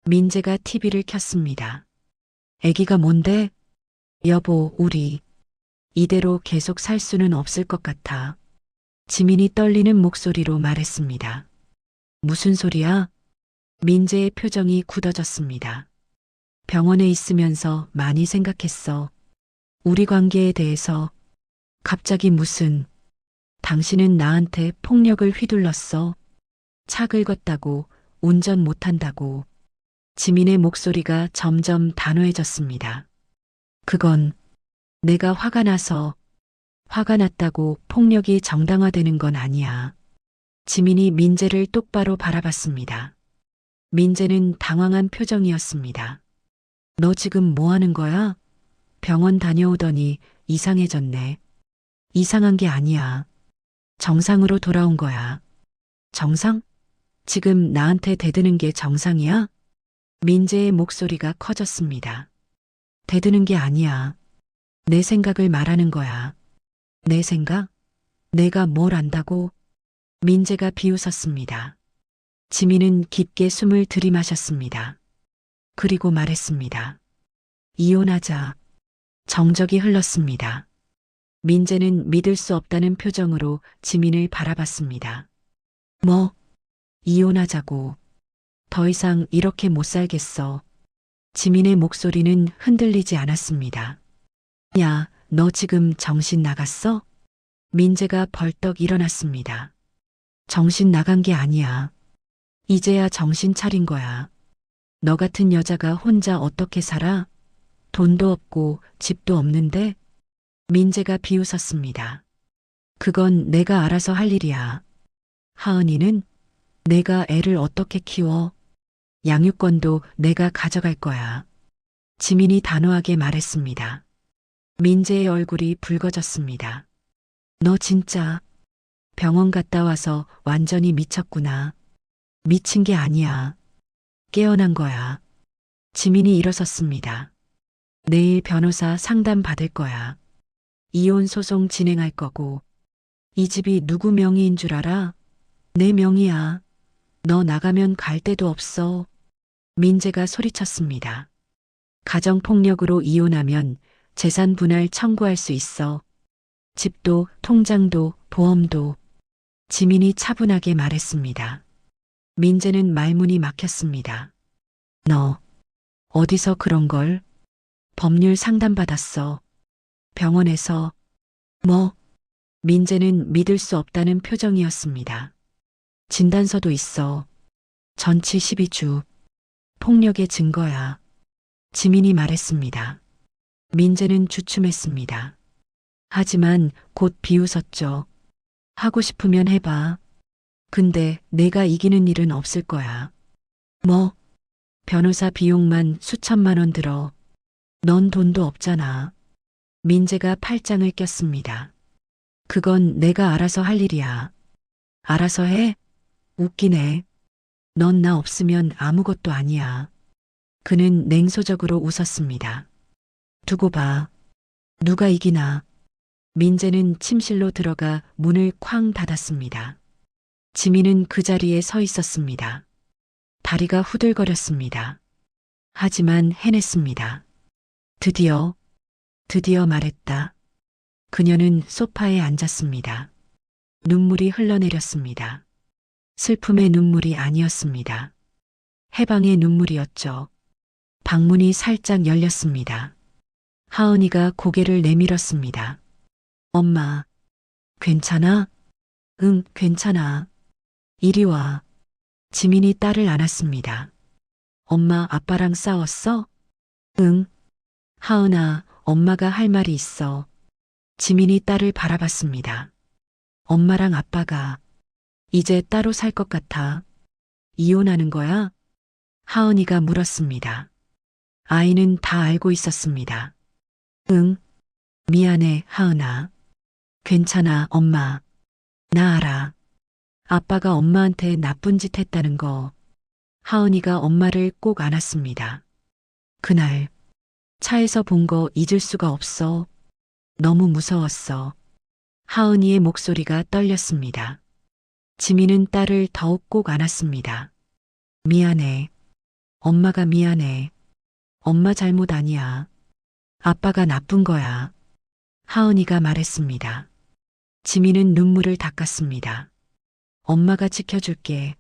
Speaker 2: 민재가 TV를 켰습니다. 애기가 뭔데? 여보, 우리 이대로 계속 살 수는 없을 것 같아. 지민이 떨리는 목소리로 말했습니다. 무슨 소리야? 민재의 표정이 굳어졌습니다. 병원에 있으면서 많이 생각했어. 우리 관계에 대해서. 갑자기 무슨. 당신은 나한테 폭력을 휘둘렀어. 차 긁었다고, 운전 못한다고. 지민의 목소리가 점점 단호해졌습니다. 그건 내가 화가 나서. 화가 났다고 폭력이 정당화되는 건 아니야. 지민이 민재를 똑바로 바라봤습니다. 민재는 당황한 표정이었습니다. 너 지금 뭐 하는 거야? 병원 다녀오더니 이상해졌네. 이상한 게 아니야. 정상으로 돌아온 거야. 정상? 지금 나한테 대드는 게 정상이야? 민재의 목소리가 커졌습니다. 대드는 게 아니야. 내 생각을 말하는 거야. 내 생각? 내가 뭘 안다고? 민재가 비웃었습니다. 지민은 깊게 숨을 들이마셨습니다. 그리고 말했습니다. 이혼하자. 정적이 흘렀습니다. 민재는 믿을 수 없다는 표정으로 지민을 바라봤습니다. 뭐? 이혼하자고. 더 이상 이렇게 못 살겠어. 지민의 목소리는 흔들리지 않았습니다. 야, 너 지금 정신 나갔어? 민재가 벌떡 일어났습니다. 정신 나간 게 아니야. 이제야 정신 차린 거야. 너 같은 여자가 혼자 어떻게 살아? 돈도 없고 집도 없는데? 민재가 비웃었습니다. 그건 내가 알아서 할 일이야. 하은이는 내가 애를 어떻게 키워? 양육권도 내가 가져갈 거야. 지민이 단호하게 말했습니다. 민재의 얼굴이 붉어졌습니다. 너 진짜 병원 갔다 와서 완전히 미쳤구나. 미친 게 아니야. 깨어난 거야. 지민이 일어섰습니다. 내일 변호사 상담 받을 거야. 이혼 소송 진행할 거고. 이 집이 누구 명의인 줄 알아? 내 명의야. 너 나가면 갈 데도 없어. 민재가 소리쳤습니다. 가정폭력으로 이혼하면 재산 분할 청구할 수 있어. 집도, 통장도, 보험도. 지민이 차분하게 말했습니다. 민재는 말문이 막혔습니다. 너, 어디서 그런 걸? 법률 상담 받았어. 병원에서. 뭐? 민재는 믿을 수 없다는 표정이었습니다. 진단서도 있어. 전치 12주. 폭력의 증거야. 지민이 말했습니다. 민재는 주춤했습니다. 하지만 곧 비웃었죠. 하고 싶으면 해봐. 근데 내가 이기는 일은 없을 거야. 뭐? 변호사 비용만 수천만 원 들어. 넌 돈도 없잖아. 민재가 팔짱을 꼈습니다. 그건 내가 알아서 할 일이야. 알아서 해? 웃기네. 넌 나 없으면 아무것도 아니야. 그는 냉소적으로 웃었습니다. 두고 봐. 누가 이기나. 민재는 침실로 들어가 문을 쾅 닫았습니다. 지민은 그 자리에 서 있었습니다. 다리가 후들거렸습니다. 하지만 해냈습니다. 드디어 말했다. 그녀는 소파에 앉았습니다. 눈물이 흘러내렸습니다. 슬픔의 눈물이 아니었습니다. 해방의 눈물이었죠. 방문이 살짝 열렸습니다. 하은이가 고개를 내밀었습니다. 엄마, 괜찮아? 응, 괜찮아. 이리 와. 지민이 딸을 안았습니다. 엄마, 아빠랑 싸웠어? 응. 하은아, 엄마가 할 말이 있어. 지민이 딸을 바라봤습니다. 엄마랑 아빠가 이제 따로 살 것 같아. 이혼하는 거야? 하은이가 물었습니다. 아이는 다 알고 있었습니다. 응. 미안해, 하은아. 괜찮아, 엄마. 나 알아. 아빠가 엄마한테 나쁜 짓 했다는 거. 하은이가 엄마를 꼭 안았습니다. 그날 차에서 본 거 잊을 수가 없어. 너무 무서웠어. 하은이의 목소리가 떨렸습니다. 지민은 딸을 더욱 꼭 안았습니다. 미안해. 엄마가 미안해. 엄마 잘못 아니야. 아빠가 나쁜 거야. 하은이가 말했습니다. 지민은 눈물을 닦았습니다. 엄마가 지켜줄게.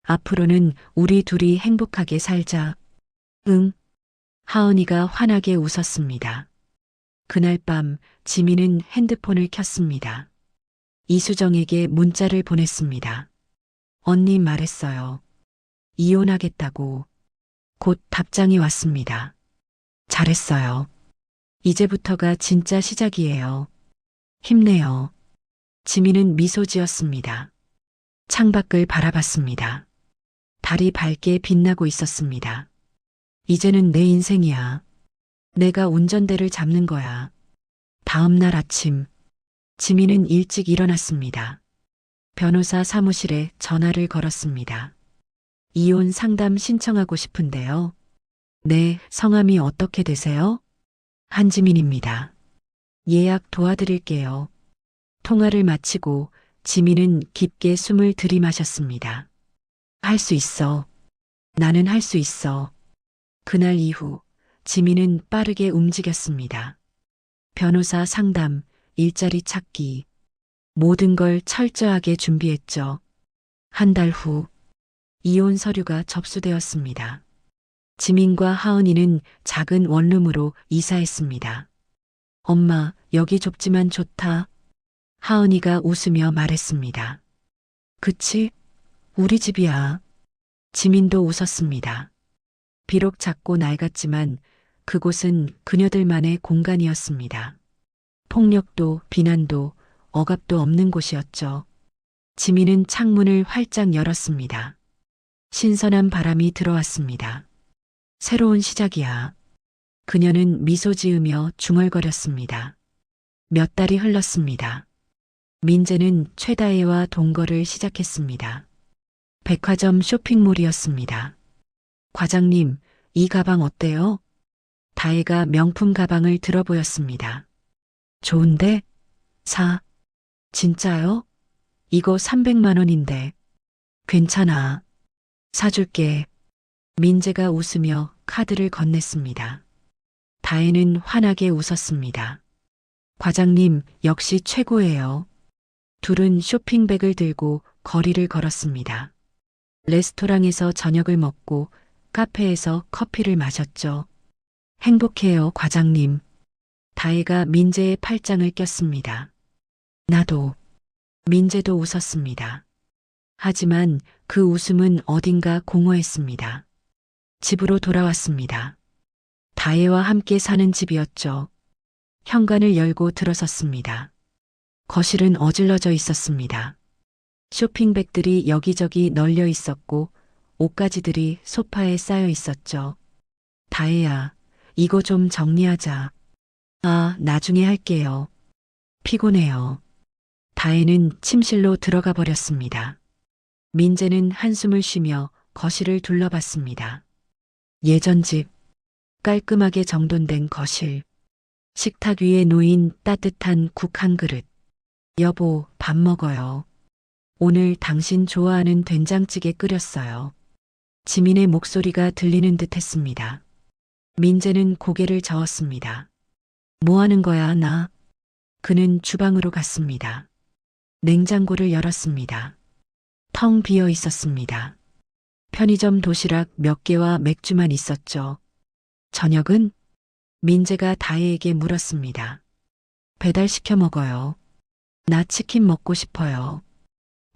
Speaker 2: 앞으로는 우리 둘이 행복하게 살자. 응. 하은이가 환하게 웃었습니다. 그날 밤 지민은 핸드폰을 켰습니다. 이수정에게 문자를 보냈습니다. 언니 말했어요. 이혼하겠다고. 곧 답장이 왔습니다. 잘했어요. 이제부터가 진짜 시작이에요. 힘내요. 지민은 미소 지었습니다. 창밖을 바라봤습니다. 달이 밝게 빛나고 있었습니다. 이제는 내 인생이야. 내가 운전대를 잡는 거야. 다음 날 아침, 지민은 일찍 일어났습니다. 변호사 사무실에 전화를 걸었습니다. 이혼 상담 신청하고 싶은데요. 네, 성함이 어떻게 되세요? 한지민입니다. 예약 도와드릴게요. 통화를 마치고 지민은 깊게 숨을 들이마셨습니다. 할 수 있어. 나는 할 수 있어. 그날 이후 지민은 빠르게 움직였습니다. 변호사 상담, 일자리 찾기, 모든 걸 철저하게 준비했죠. 한 달 후, 이혼 서류가 접수되었습니다. 지민과 하은이는 작은 원룸으로 이사했습니다. 엄마, 여기 좁지만 좋다. 하은이가 웃으며 말했습니다. 그치? 우리 집이야. 지민도 웃었습니다. 비록 작고 낡았지만 그곳은 그녀들만의 공간이었습니다. 폭력도 비난도 억압도 없는 곳이었죠. 지민은 창문을 활짝 열었습니다. 신선한 바람이 들어왔습니다. 새로운 시작이야. 그녀는 미소 지으며 중얼거렸습니다. 몇 달이 흘렀습니다. 민재는 최다혜와 동거를 시작했습니다. 백화점 쇼핑몰이었습니다. 과장님, 이 가방 어때요? 다혜가 명품 가방을 들어 보였습니다. 좋은데? 사. 진짜요? 이거 300만 원인데. 괜찮아. 사줄게. 민재가 웃으며 카드를 건넸습니다. 다혜는 환하게 웃었습니다. 과장님, 역시 최고예요. 둘은 쇼핑백을 들고 거리를 걸었습니다. 레스토랑에서 저녁을 먹고 카페에서 커피를 마셨죠. 행복해요, 과장님. 다혜가 민재의 팔짱을 꼈습니다. 나도. 민재도 웃었습니다. 하지만 그 웃음은 어딘가 공허했습니다. 집으로 돌아왔습니다. 다혜와 함께 사는 집이었죠. 현관을 열고 들어섰습니다. 거실은 어질러져 있었습니다. 쇼핑백들이 여기저기 널려 있었고 옷가지들이 소파에 쌓여 있었죠. 다혜야, 이거 좀 정리하자. 아, 나중에 할게요. 피곤해요. 다혜는 침실로 들어가 버렸습니다. 민재는 한숨을 쉬며 거실을 둘러봤습니다. 예전 집, 깔끔하게 정돈된 거실, 식탁 위에 놓인 따뜻한 국 한 그릇. 여보, 밥 먹어요. 오늘 당신 좋아하는 된장찌개 끓였어요. 지민의 목소리가 들리는 듯 했습니다. 민재는 고개를 저었습니다. 뭐 하는 거야, 나? 그는 주방으로 갔습니다. 냉장고를 열었습니다. 텅 비어 있었습니다. 편의점 도시락 몇 개와 맥주만 있었죠. 저녁은? 민재가 다혜에게 물었습니다. 배달시켜 먹어요. 나 치킨 먹고 싶어요.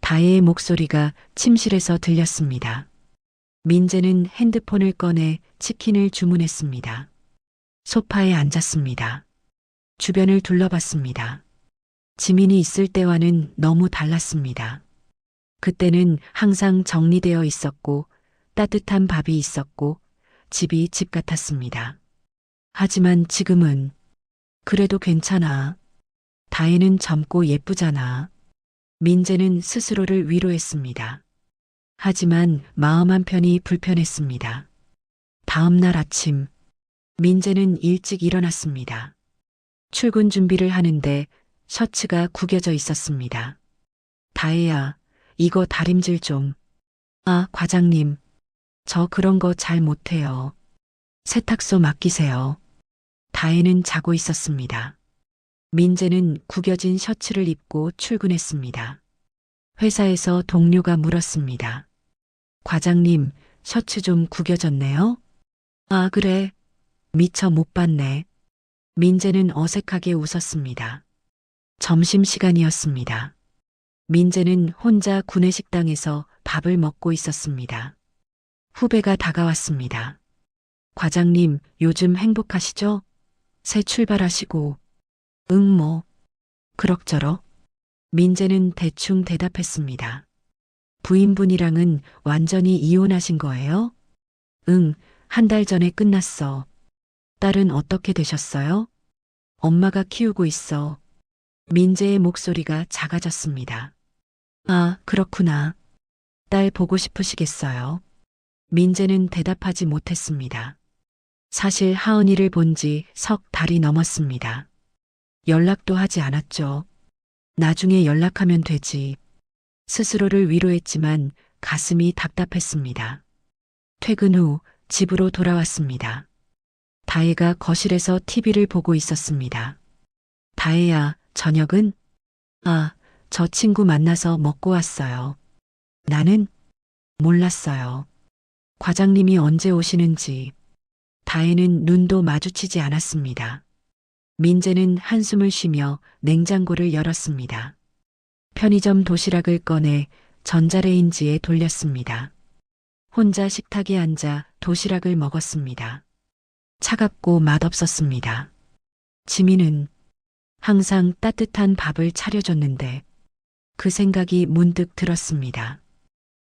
Speaker 2: 다혜의 목소리가 침실에서 들렸습니다. 민재는 핸드폰을 꺼내 치킨을 주문했습니다. 소파에 앉았습니다. 주변을 둘러봤습니다. 지민이 있을 때와는 너무 달랐습니다. 그때는 항상 정리되어 있었고 따뜻한 밥이 있었고 집이 집 같았습니다. 하지만 지금은 그래도 괜찮아. 다혜는 젊고 예쁘잖아. 민재는 스스로를 위로했습니다. 하지만 마음 한편이 불편했습니다. 다음 날 아침, 민재는 일찍 일어났습니다. 출근 준비를 하는데 셔츠가 구겨져 있었습니다. 다혜야, 이거 다림질 좀. 아, 과장님. 저 그런 거 잘 못해요. 세탁소 맡기세요. 다혜는 자고 있었습니다. 민재는 구겨진 셔츠를 입고 출근했습니다. 회사에서 동료가 물었습니다. 과장님, 셔츠 좀 구겨졌네요? 아, 그래. 미처 못 봤네. 민재는 어색하게 웃었습니다. 점심시간이었습니다. 민재는 혼자 구내식당에서 밥을 먹고 있었습니다. 후배가 다가왔습니다. 과장님, 요즘 행복하시죠? 새 출발하시고. 응, 뭐. 그럭저럭. 민재는 대충 대답했습니다. 부인분이랑은 완전히 이혼하신 거예요? 응, 한 달 전에 끝났어. 딸은 어떻게 되셨어요? 엄마가 키우고 있어. 민재의 목소리가 작아졌습니다. 아, 그렇구나. 딸 보고 싶으시겠어요? 민재는 대답하지 못했습니다. 사실 하은이를 본 지 석 달이 넘었습니다. 연락도 하지 않았죠. 나중에 연락하면 되지. 스스로를 위로했지만 가슴이 답답했습니다. 퇴근 후 집으로 돌아왔습니다. 다혜가 거실에서 TV를 보고 있었습니다. 다혜야, 저녁은? 아, 저 친구 만나서 먹고 왔어요. 나는? 몰랐어요. 과장님이 언제 오시는지. 다혜는 눈도 마주치지 않았습니다. 민재는 한숨을 쉬며 냉장고를 열었습니다. 편의점 도시락을 꺼내 전자레인지에 돌렸습니다. 혼자 식탁에 앉아 도시락을 먹었습니다. 차갑고 맛없었습니다. 지민은 항상 따뜻한 밥을 차려줬는데 그 생각이 문득 들었습니다.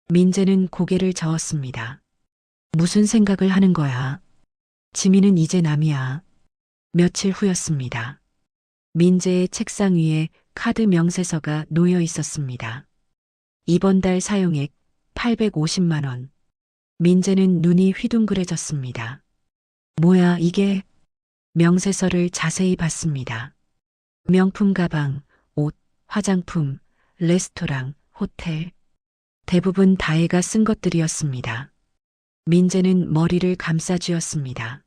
Speaker 2: 민재는 고개를 저었습니다. 무슨 생각을 하는 거야? 지민은 이제 남이야. 며칠 후였습니다. 민재의 책상 위에 카드 명세서가 놓여 있었습니다. 이번 달 사용액 850만 원. 민재는 눈이 휘둥그레졌습니다. 뭐야 이게? 명세서를 자세히 봤습니다. 명품 가방, 옷, 화장품, 레스토랑, 호텔. 대부분 다혜가 쓴 것들이었습니다. 민재는 머리를 감싸쥐었습니다.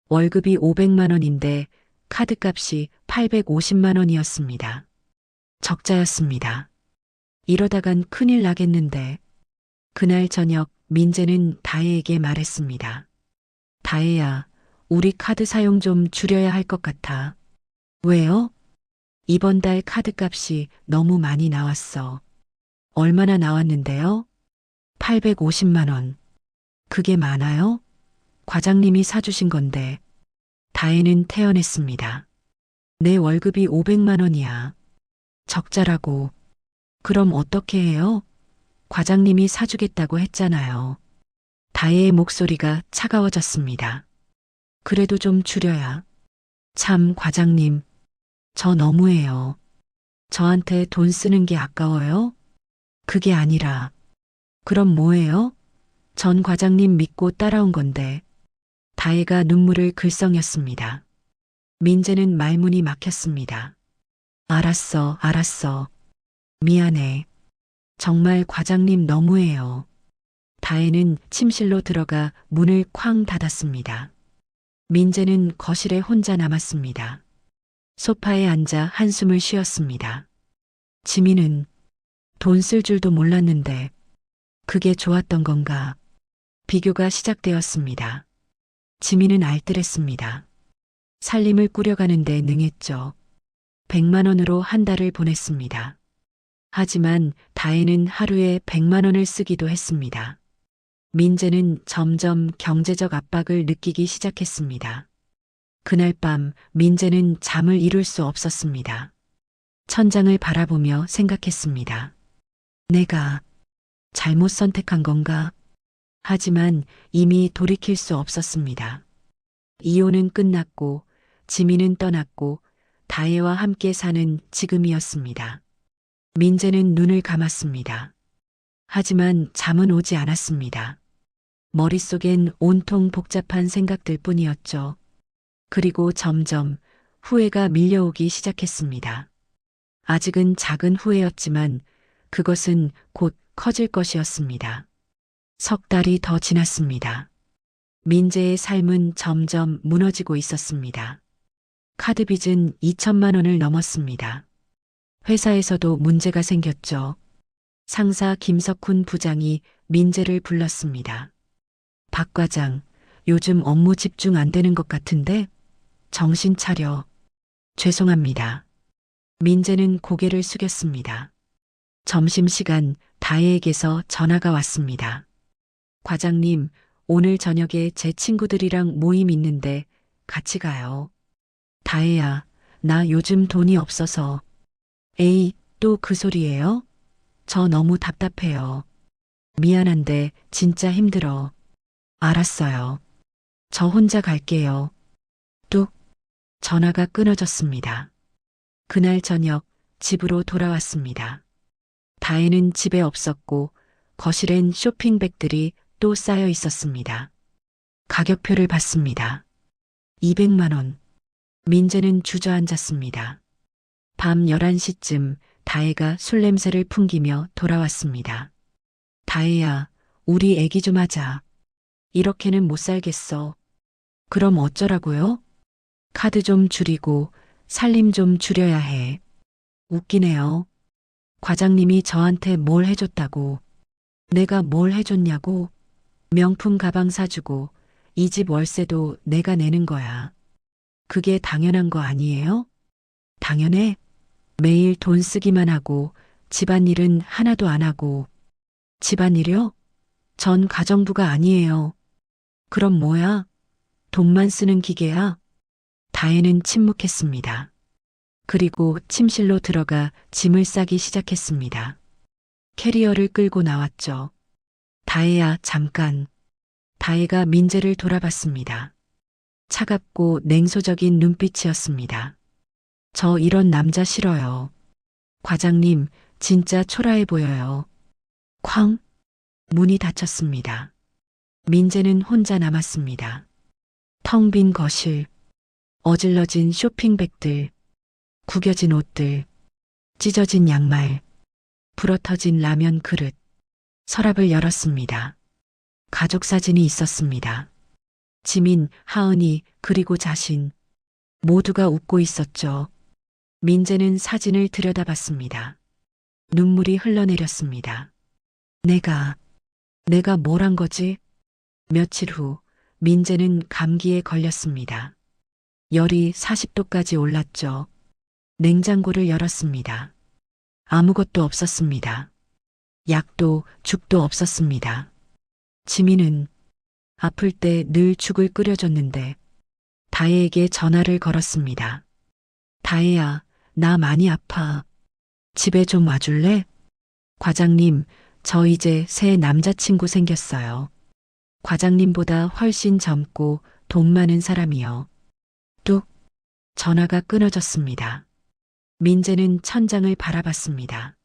Speaker 2: 월급이 500만 원인데 카드값이 850만 원이었습니다. 적자였습니다. 이러다간 큰일 나겠는데. 그날 저녁 민재는 다혜에게 말했습니다. 다혜야, 우리 카드 사용 좀 줄여야 할 것 같아. 왜요? 이번 달 카드값이 너무 많이 나왔어. 얼마나 나왔는데요? 850만 원. 그게 많아요? 과장님이 사주신 건데. 다혜는 태연했습니다. 내 월급이 500만 원이야. 적자라고. 그럼 어떻게 해요? 과장님이 사주겠다고 했잖아요. 다혜의 목소리가 차가워졌습니다. 그래도 좀 줄여야. 참, 과장님. 저 너무해요. 저한테 돈 쓰는 게 아까워요? 그게 아니라. 그럼 뭐예요? 전 과장님 믿고 따라온 건데. 다혜가 눈물을 글썽였습니다. 민재는 말문이 막혔습니다. 알았어, 알았어. 미안해. 정말 과장님 너무해요. 다혜는 침실로 들어가 문을 쾅 닫았습니다. 민재는 거실에 혼자 남았습니다. 소파에 앉아 한숨을 쉬었습니다. 지민은 돈 쓸 줄도 몰랐는데 그게 좋았던 건가? 비교가 시작되었습니다. 지민은 알뜰했습니다. 살림을 꾸려가는데 능했죠. 100만 원으로 한 달을 보냈습니다. 하지만 다혜는 하루에 100만 원을 쓰기도 했습니다. 민재는 점점 경제적 압박을 느끼기 시작했습니다. 그날 밤 민재는 잠을 이룰 수 없었습니다. 천장을 바라보며 생각했습니다. 내가 잘못 선택한 건가? 하지만 이미 돌이킬 수 없었습니다. 이혼은 끝났고 지민은 떠났고 다혜와 함께 사는 지금이었습니다. 민재는 눈을 감았습니다. 하지만 잠은 오지 않았습니다. 머릿속엔 온통 복잡한 생각들 뿐이었죠. 그리고 점점 후회가 밀려오기 시작했습니다. 아직은 작은 후회였지만 그것은 곧 커질 것이었습니다. 석 달이 더 지났습니다. 민재의 삶은 점점 무너지고 있었습니다. 카드 빚은 2천만 원을 넘었습니다. 회사에서도 문제가 생겼죠. 상사 김석훈 부장이 민재를 불렀습니다. 박 과장, 요즘 업무 집중 안 되는 것 같은데? 정신 차려. 죄송합니다. 민재는 고개를 숙였습니다. 점심시간 다혜에게서 전화가 왔습니다. 과장님, 오늘 저녁에 제 친구들이랑 모임 있는데 같이 가요. 다혜야, 나 요즘 돈이 없어서. 에이, 또 그 소리예요? 저 너무 답답해요. 미안한데 진짜 힘들어. 알았어요. 저 혼자 갈게요. 뚝. 전화가 끊어졌습니다. 그날 저녁 집으로 돌아왔습니다. 다혜는 집에 없었고 거실엔 쇼핑백들이 또 쌓여 있었습니다. 가격표를 봤습니다. 200만 원. 민재는 주저앉았습니다. 밤 11시쯤 다혜가 술 냄새를 풍기며 돌아왔습니다. 다혜야, 우리 애기 좀 하자. 이렇게는 못 살겠어. 그럼 어쩌라고요? 카드 좀 줄이고 살림 좀 줄여야 해. 웃기네요. 과장님이 저한테 뭘 해줬다고. 내가 뭘 해줬냐고. 명품 가방 사주고 이 집 월세도 내가 내는 거야. 그게 당연한 거 아니에요? 당연해? 매일 돈 쓰기만 하고 집안일은 하나도 안 하고. 집안일이요? 전 가정부가 아니에요. 그럼 뭐야? 돈만 쓰는 기계야? 다혜는 침묵했습니다. 그리고 침실로 들어가 짐을 싸기 시작했습니다. 캐리어를 끌고 나왔죠. 다혜야, 잠깐. 다혜가 민재를 돌아봤습니다. 차갑고 냉소적인 눈빛이었습니다. 저 이런 남자 싫어요. 과장님, 진짜 초라해 보여요. 쾅! 문이 닫혔습니다. 민재는 혼자 남았습니다. 텅 빈 거실, 어질러진 쇼핑백들, 구겨진 옷들, 찢어진 양말, 부러터진 라면 그릇, 서랍을 열었습니다. 가족 사진이 있었습니다. 지민, 하은이, 그리고 자신. 모두가 웃고 있었죠. 민재는 사진을 들여다봤습니다. 눈물이 흘러내렸습니다. 내가 뭘 한 거지? 며칠 후, 민재는 감기에 걸렸습니다. 열이 40도까지 올랐죠. 냉장고를 열었습니다. 아무것도 없었습니다. 약도 죽도 없었습니다. 지민은 아플 때 늘 죽을 끓여줬는데 다혜에게 전화를 걸었습니다. 다혜야, 나 많이 아파. 집에 좀 와줄래? 과장님, 저 이제 새 남자친구 생겼어요. 과장님보다 훨씬 젊고 돈 많은 사람이요. 뚝. 전화가 끊어졌습니다. 민재는 천장을 바라봤습니다.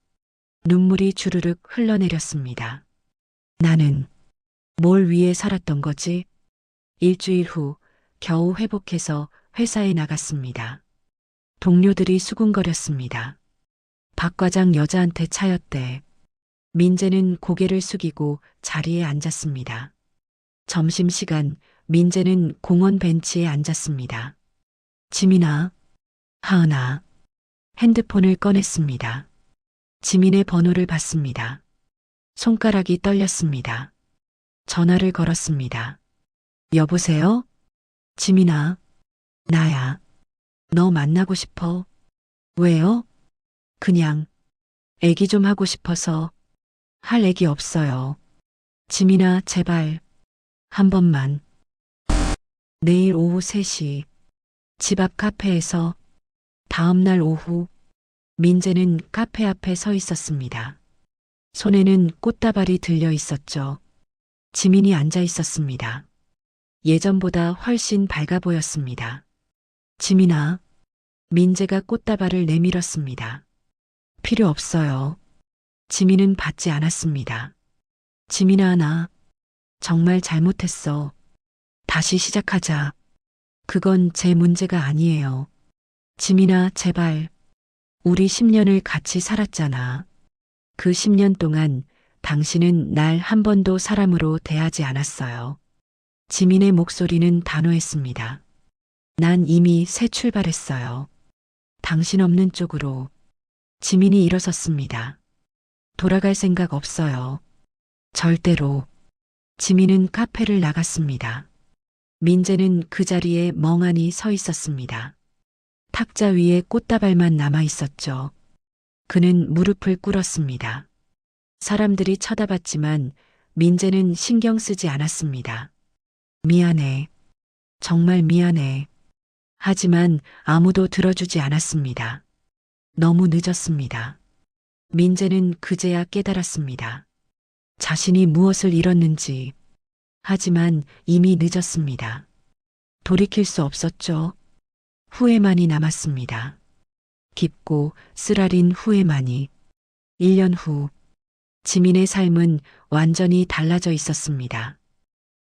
Speaker 2: 눈물이 주르륵 흘러내렸습니다. 나는 뭘 위해 살았던 거지? 일주일 후 겨우 회복해서 회사에 나갔습니다. 동료들이 수군거렸습니다. 박 과장 여자한테 차였대. 민재는 고개를 숙이고 자리에 앉았습니다. 점심시간 민재는 공원 벤치에 앉았습니다. 지민아, 하은아. 핸드폰을 꺼냈습니다. 지민의 번호를 받습니다. 손가락이 떨렸습니다. 전화를 걸었습니다. 여보세요? 지민아, 나야. 너 만나고 싶어. 왜요? 그냥 애기 좀 하고 싶어서. 할 애기 없어요. 지민아, 제발. 한 번만. 내일 오후 3시. 집 앞 카페에서. 다음 날 오후. 민재는 카페 앞에 서 있었습니다. 손에는 꽃다발이 들려 있었죠. 지민이 앉아 있었습니다. 예전보다 훨씬 밝아 보였습니다. 지민아. 민재가 꽃다발을 내밀었습니다. 필요 없어요. 지민은 받지 않았습니다. 지민아, 나 정말 잘못했어. 다시 시작하자. 그건 제 문제가 아니에요. 지민아, 제발. 우리 10년을 같이 살았잖아. 그 10년 동안 당신은 날 한 번도 사람으로 대하지 않았어요. 지민의 목소리는 단호했습니다. 난 이미 새 출발했어요. 당신 없는 쪽으로. 지민이 일어섰습니다. 돌아갈 생각 없어요. 절대로. 지민은 카페를 나갔습니다. 민재는 그 자리에 멍하니 서 있었습니다. 탁자 위에 꽃다발만 남아 있었죠. 그는 무릎을 꿇었습니다. 사람들이 쳐다봤지만 민재는 신경 쓰지 않았습니다. 미안해. 정말 미안해. 하지만 아무도 들어주지 않았습니다. 너무 늦었습니다. 민재는 그제야 깨달았습니다. 자신이 무엇을 잃었는지. 하지만 이미 늦었습니다. 돌이킬 수 없었죠. 후회만이 남았습니다. 깊고 쓰라린 후회만이. 1년 후, 지민의 삶은 완전히 달라져 있었습니다.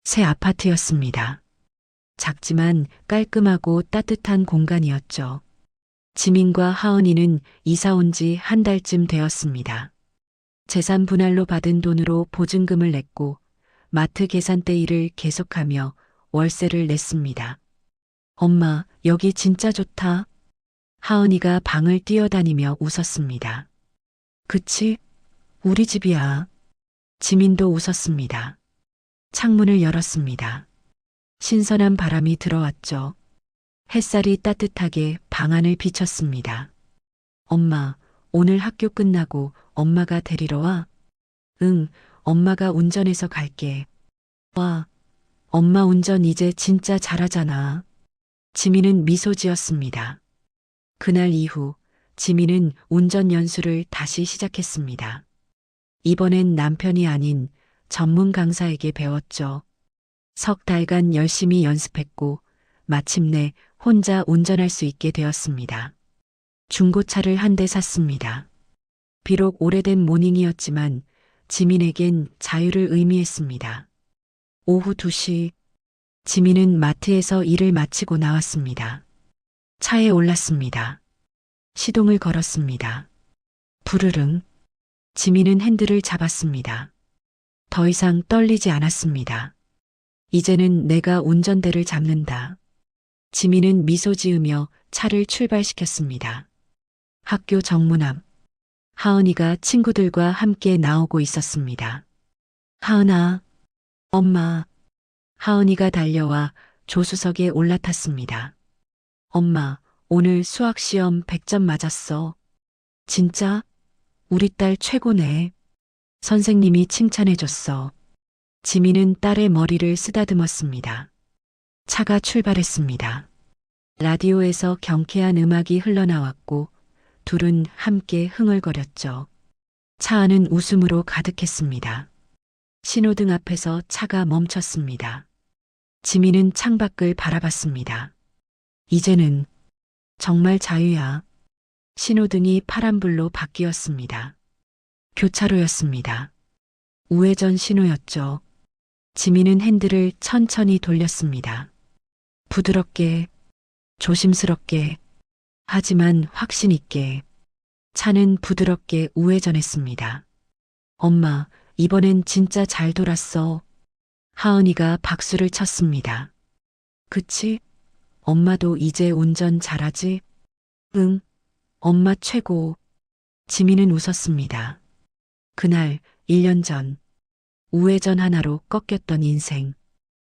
Speaker 2: 새 아파트였습니다. 작지만 깔끔하고 따뜻한 공간이었죠. 지민과 하은이는 이사 온 지 한 달쯤 되었습니다. 재산 분할로 받은 돈으로 보증금을 냈고 마트 계산대 일을 계속하며 월세를 냈습니다. 엄마, 여기 진짜 좋다. 하은이가 방을 뛰어다니며 웃었습니다. 그치? 우리 집이야. 지민도 웃었습니다. 창문을 열었습니다. 신선한 바람이 들어왔죠. 햇살이 따뜻하게 방 안을 비쳤습니다. 엄마, 오늘 학교 끝나고 엄마가 데리러 와? 응, 엄마가 운전해서 갈게. 와, 엄마 운전 이제 진짜 잘하잖아. 지민은 미소 지었습니다. 그날 이후 지민은 운전 연수를 다시 시작했습니다. 이번엔 남편이 아닌 전문 강사에게 배웠죠. 석 달간 열심히 연습했고 마침내 혼자 운전할 수 있게 되었습니다. 중고차를 한 대 샀습니다. 비록 오래된 모닝이었지만 지민에겐 자유를 의미했습니다. 오후 2시 지민은 마트에서 일을 마치고 나왔습니다. 차에 올랐습니다. 시동을 걸었습니다. 부르릉. 지민은 핸들을 잡았습니다. 더 이상 떨리지 않았습니다. 이제는 내가 운전대를 잡는다. 지민은 미소 지으며 차를 출발시켰습니다. 학교 정문 앞. 하은이가 친구들과 함께 나오고 있었습니다. 하은아, 엄마. 하은이가 달려와 조수석에 올라탔습니다. 엄마, 오늘 수학시험 100점 맞았어. 진짜? 우리 딸 최고네. 선생님이 칭찬해줬어. 지민은 딸의 머리를 쓰다듬었습니다. 차가 출발했습니다. 라디오에서 경쾌한 음악이 흘러나왔고 둘은 함께 흥얼거렸죠. 차 안은 웃음으로 가득했습니다. 신호등 앞에서 차가 멈췄습니다. 지민은 창밖을 바라봤습니다. 이제는 정말 자유야. 신호등이 파란불로 바뀌었습니다. 교차로였습니다. 우회전 신호였죠. 지민은 핸들을 천천히 돌렸습니다. 부드럽게, 조심스럽게, 하지만 확신 있게. 차는 부드럽게 우회전했습니다. 엄마, 이번엔 진짜 잘 돌았어. 하은이가 박수를 쳤습니다. 그치? 엄마도 이제 운전 잘하지? 응, 엄마 최고. 지민은 웃었습니다. 그날 1년 전 우회전 하나로 꺾였던 인생.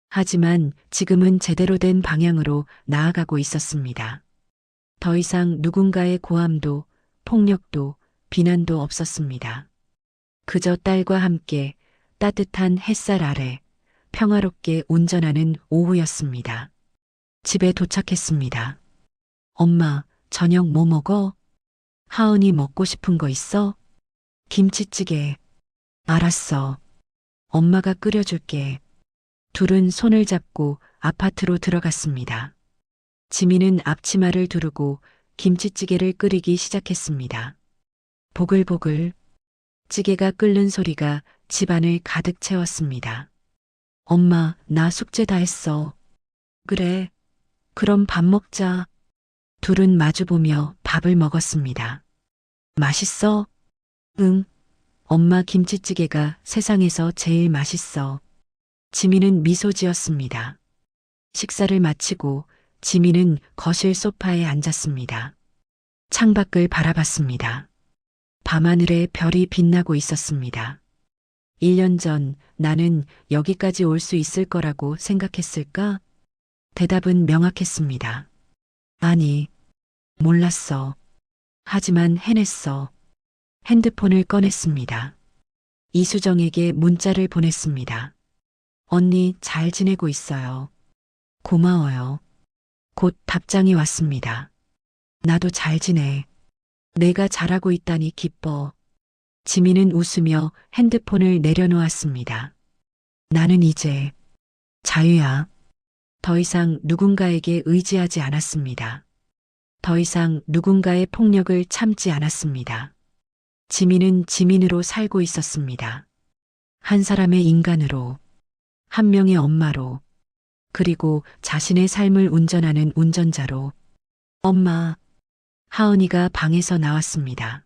Speaker 2: 하지만 지금은 제대로 된 방향으로 나아가고 있었습니다. 더 이상 누군가의 고함도 폭력도 비난도 없었습니다. 그저 딸과 함께 따뜻한 햇살 아래 평화롭게 운전하는 오후였습니다. 집에 도착했습니다. 엄마, 저녁 뭐 먹어? 하은이 먹고 싶은 거 있어? 김치찌개. 알았어. 엄마가 끓여줄게. 둘은 손을 잡고 아파트로 들어갔습니다. 지민은 앞치마를 두르고 김치찌개를 끓이기 시작했습니다. 보글보글. 찌개가 끓는 소리가 집안을 가득 채웠습니다. 엄마, 나 숙제 다 했어. 그래. 그럼 밥 먹자. 둘은 마주보며 밥을 먹었습니다. 맛있어? 응. 엄마 김치찌개가 세상에서 제일 맛있어. 지민은 미소 지었습니다. 식사를 마치고 지민은 거실 소파에 앉았습니다. 창밖을 바라봤습니다. 밤하늘에 별이 빛나고 있었습니다. 1년 전 나는 여기까지 올 수 있을 거라고 생각했을까? 대답은 명확했습니다. 아니, 몰랐어. 하지만 해냈어. 핸드폰을 꺼냈습니다. 이수정에게 문자를 보냈습니다. 언니 잘 지내고 있어요. 고마워요. 곧 답장이 왔습니다. 나도 잘 지내. 내가 잘하고 있다니 기뻐. 지민은 웃으며 핸드폰을 내려놓았습니다. 나는 이제 자유야. 더 이상 누군가에게 의지하지 않았습니다. 더 이상 누군가의 폭력을 참지 않았습니다. 지민은 지민으로 살고 있었습니다. 한 사람의 인간으로, 한 명의 엄마로, 그리고 자신의 삶을 운전하는 운전자로. 엄마, 하은이가 방에서 나왔습니다.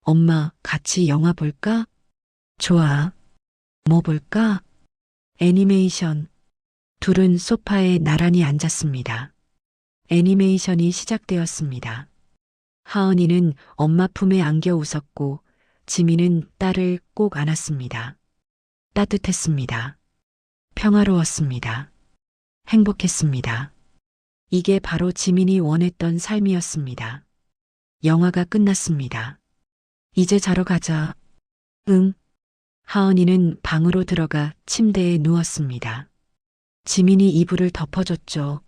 Speaker 2: 엄마, 같이 영화 볼까? 좋아. 뭐 볼까? 애니메이션. 둘은 소파에 나란히 앉았습니다. 애니메이션이 시작되었습니다. 하은이는 엄마 품에 안겨 웃었고 지민은 딸을 꼭 안았습니다. 따뜻했습니다. 평화로웠습니다. 행복했습니다. 이게 바로 지민이 원했던 삶이었습니다. 영화가 끝났습니다. 이제 자러 가자. 응. 하은이는 방으로 들어가 침대에 누웠습니다. 지민이 이불을 덮어줬죠.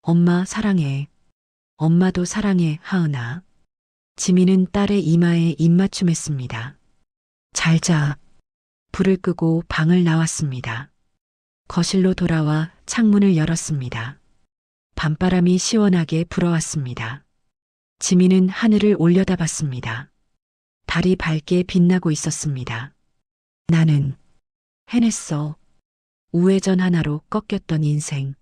Speaker 2: 엄마 사랑해. 엄마도 사랑해, 하은아. 지민은 딸의 이마에 입맞춤했습니다. 잘 자. 불을 끄고 방을 나왔습니다. 거실로 돌아와 창문을 열었습니다. 밤바람이 시원하게 불어왔습니다. 지민은 하늘을 올려다봤습니다. 달이 밝게 빛나고 있었습니다. 나는 해냈어. 우회전 하나로 꺾였던 인생.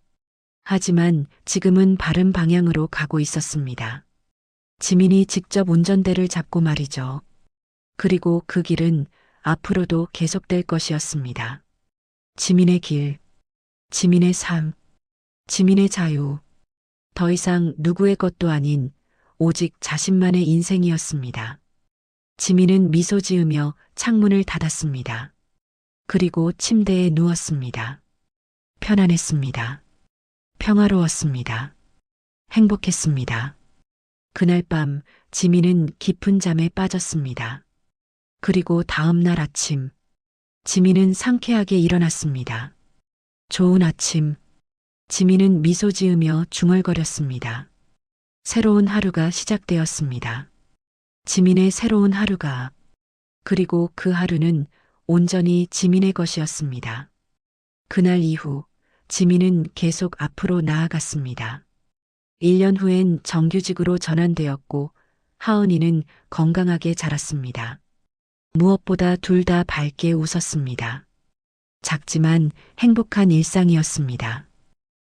Speaker 2: 하지만 지금은 바른 방향으로 가고 있었습니다. 지민이 직접 운전대를 잡고 말이죠. 그리고 그 길은 앞으로도 계속될 것이었습니다. 지민의 길, 지민의 삶, 지민의 자유. 더 이상 누구의 것도 아닌 오직 자신만의 인생이었습니다. 지민은 미소 지으며 창문을 닫았습니다. 그리고 침대에 누웠습니다. 편안했습니다. 평화로웠습니다. 행복했습니다. 그날 밤 지민은 깊은 잠에 빠졌습니다. 그리고 다음 날 아침, 지민은 상쾌하게 일어났습니다. 좋은 아침, 지민은 미소 지으며 중얼거렸습니다. 새로운 하루가 시작되었습니다. 지민의 새로운 하루가, 그리고 그 하루는 온전히 지민의 것이었습니다. 그날 이후 지민은 계속 앞으로 나아갔습니다. 1년 후엔 정규직으로 전환되었고 하은이는 건강하게 자랐습니다. 무엇보다 둘 다 밝게 웃었습니다. 작지만 행복한 일상이었습니다.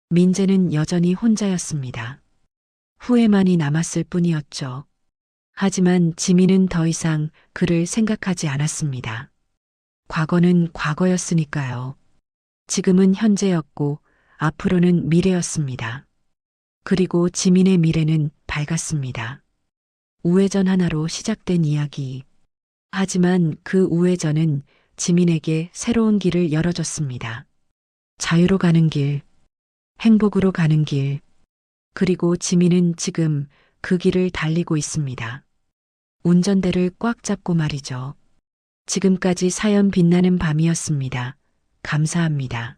Speaker 2: 민재는 여전히 혼자였습니다. 후회만이 남았을 뿐이었죠. 하지만 지민은 더 이상 그를 생각하지 않았습니다. 과거는 과거였으니까요. 지금은 현재였고 앞으로는 미래였습니다. 그리고 지민의 미래는 밝았습니다. 우회전 하나로 시작된 이야기. 하지만 그 우회전은 지민에게 새로운 길을 열어줬습니다. 자유로 가는 길, 행복으로 가는 길. 그리고 지민은 지금 그 길을 달리고 있습니다. 운전대를 꽉 잡고 말이죠. 지금까지 사연 빛나는 밤이었습니다. 감사합니다.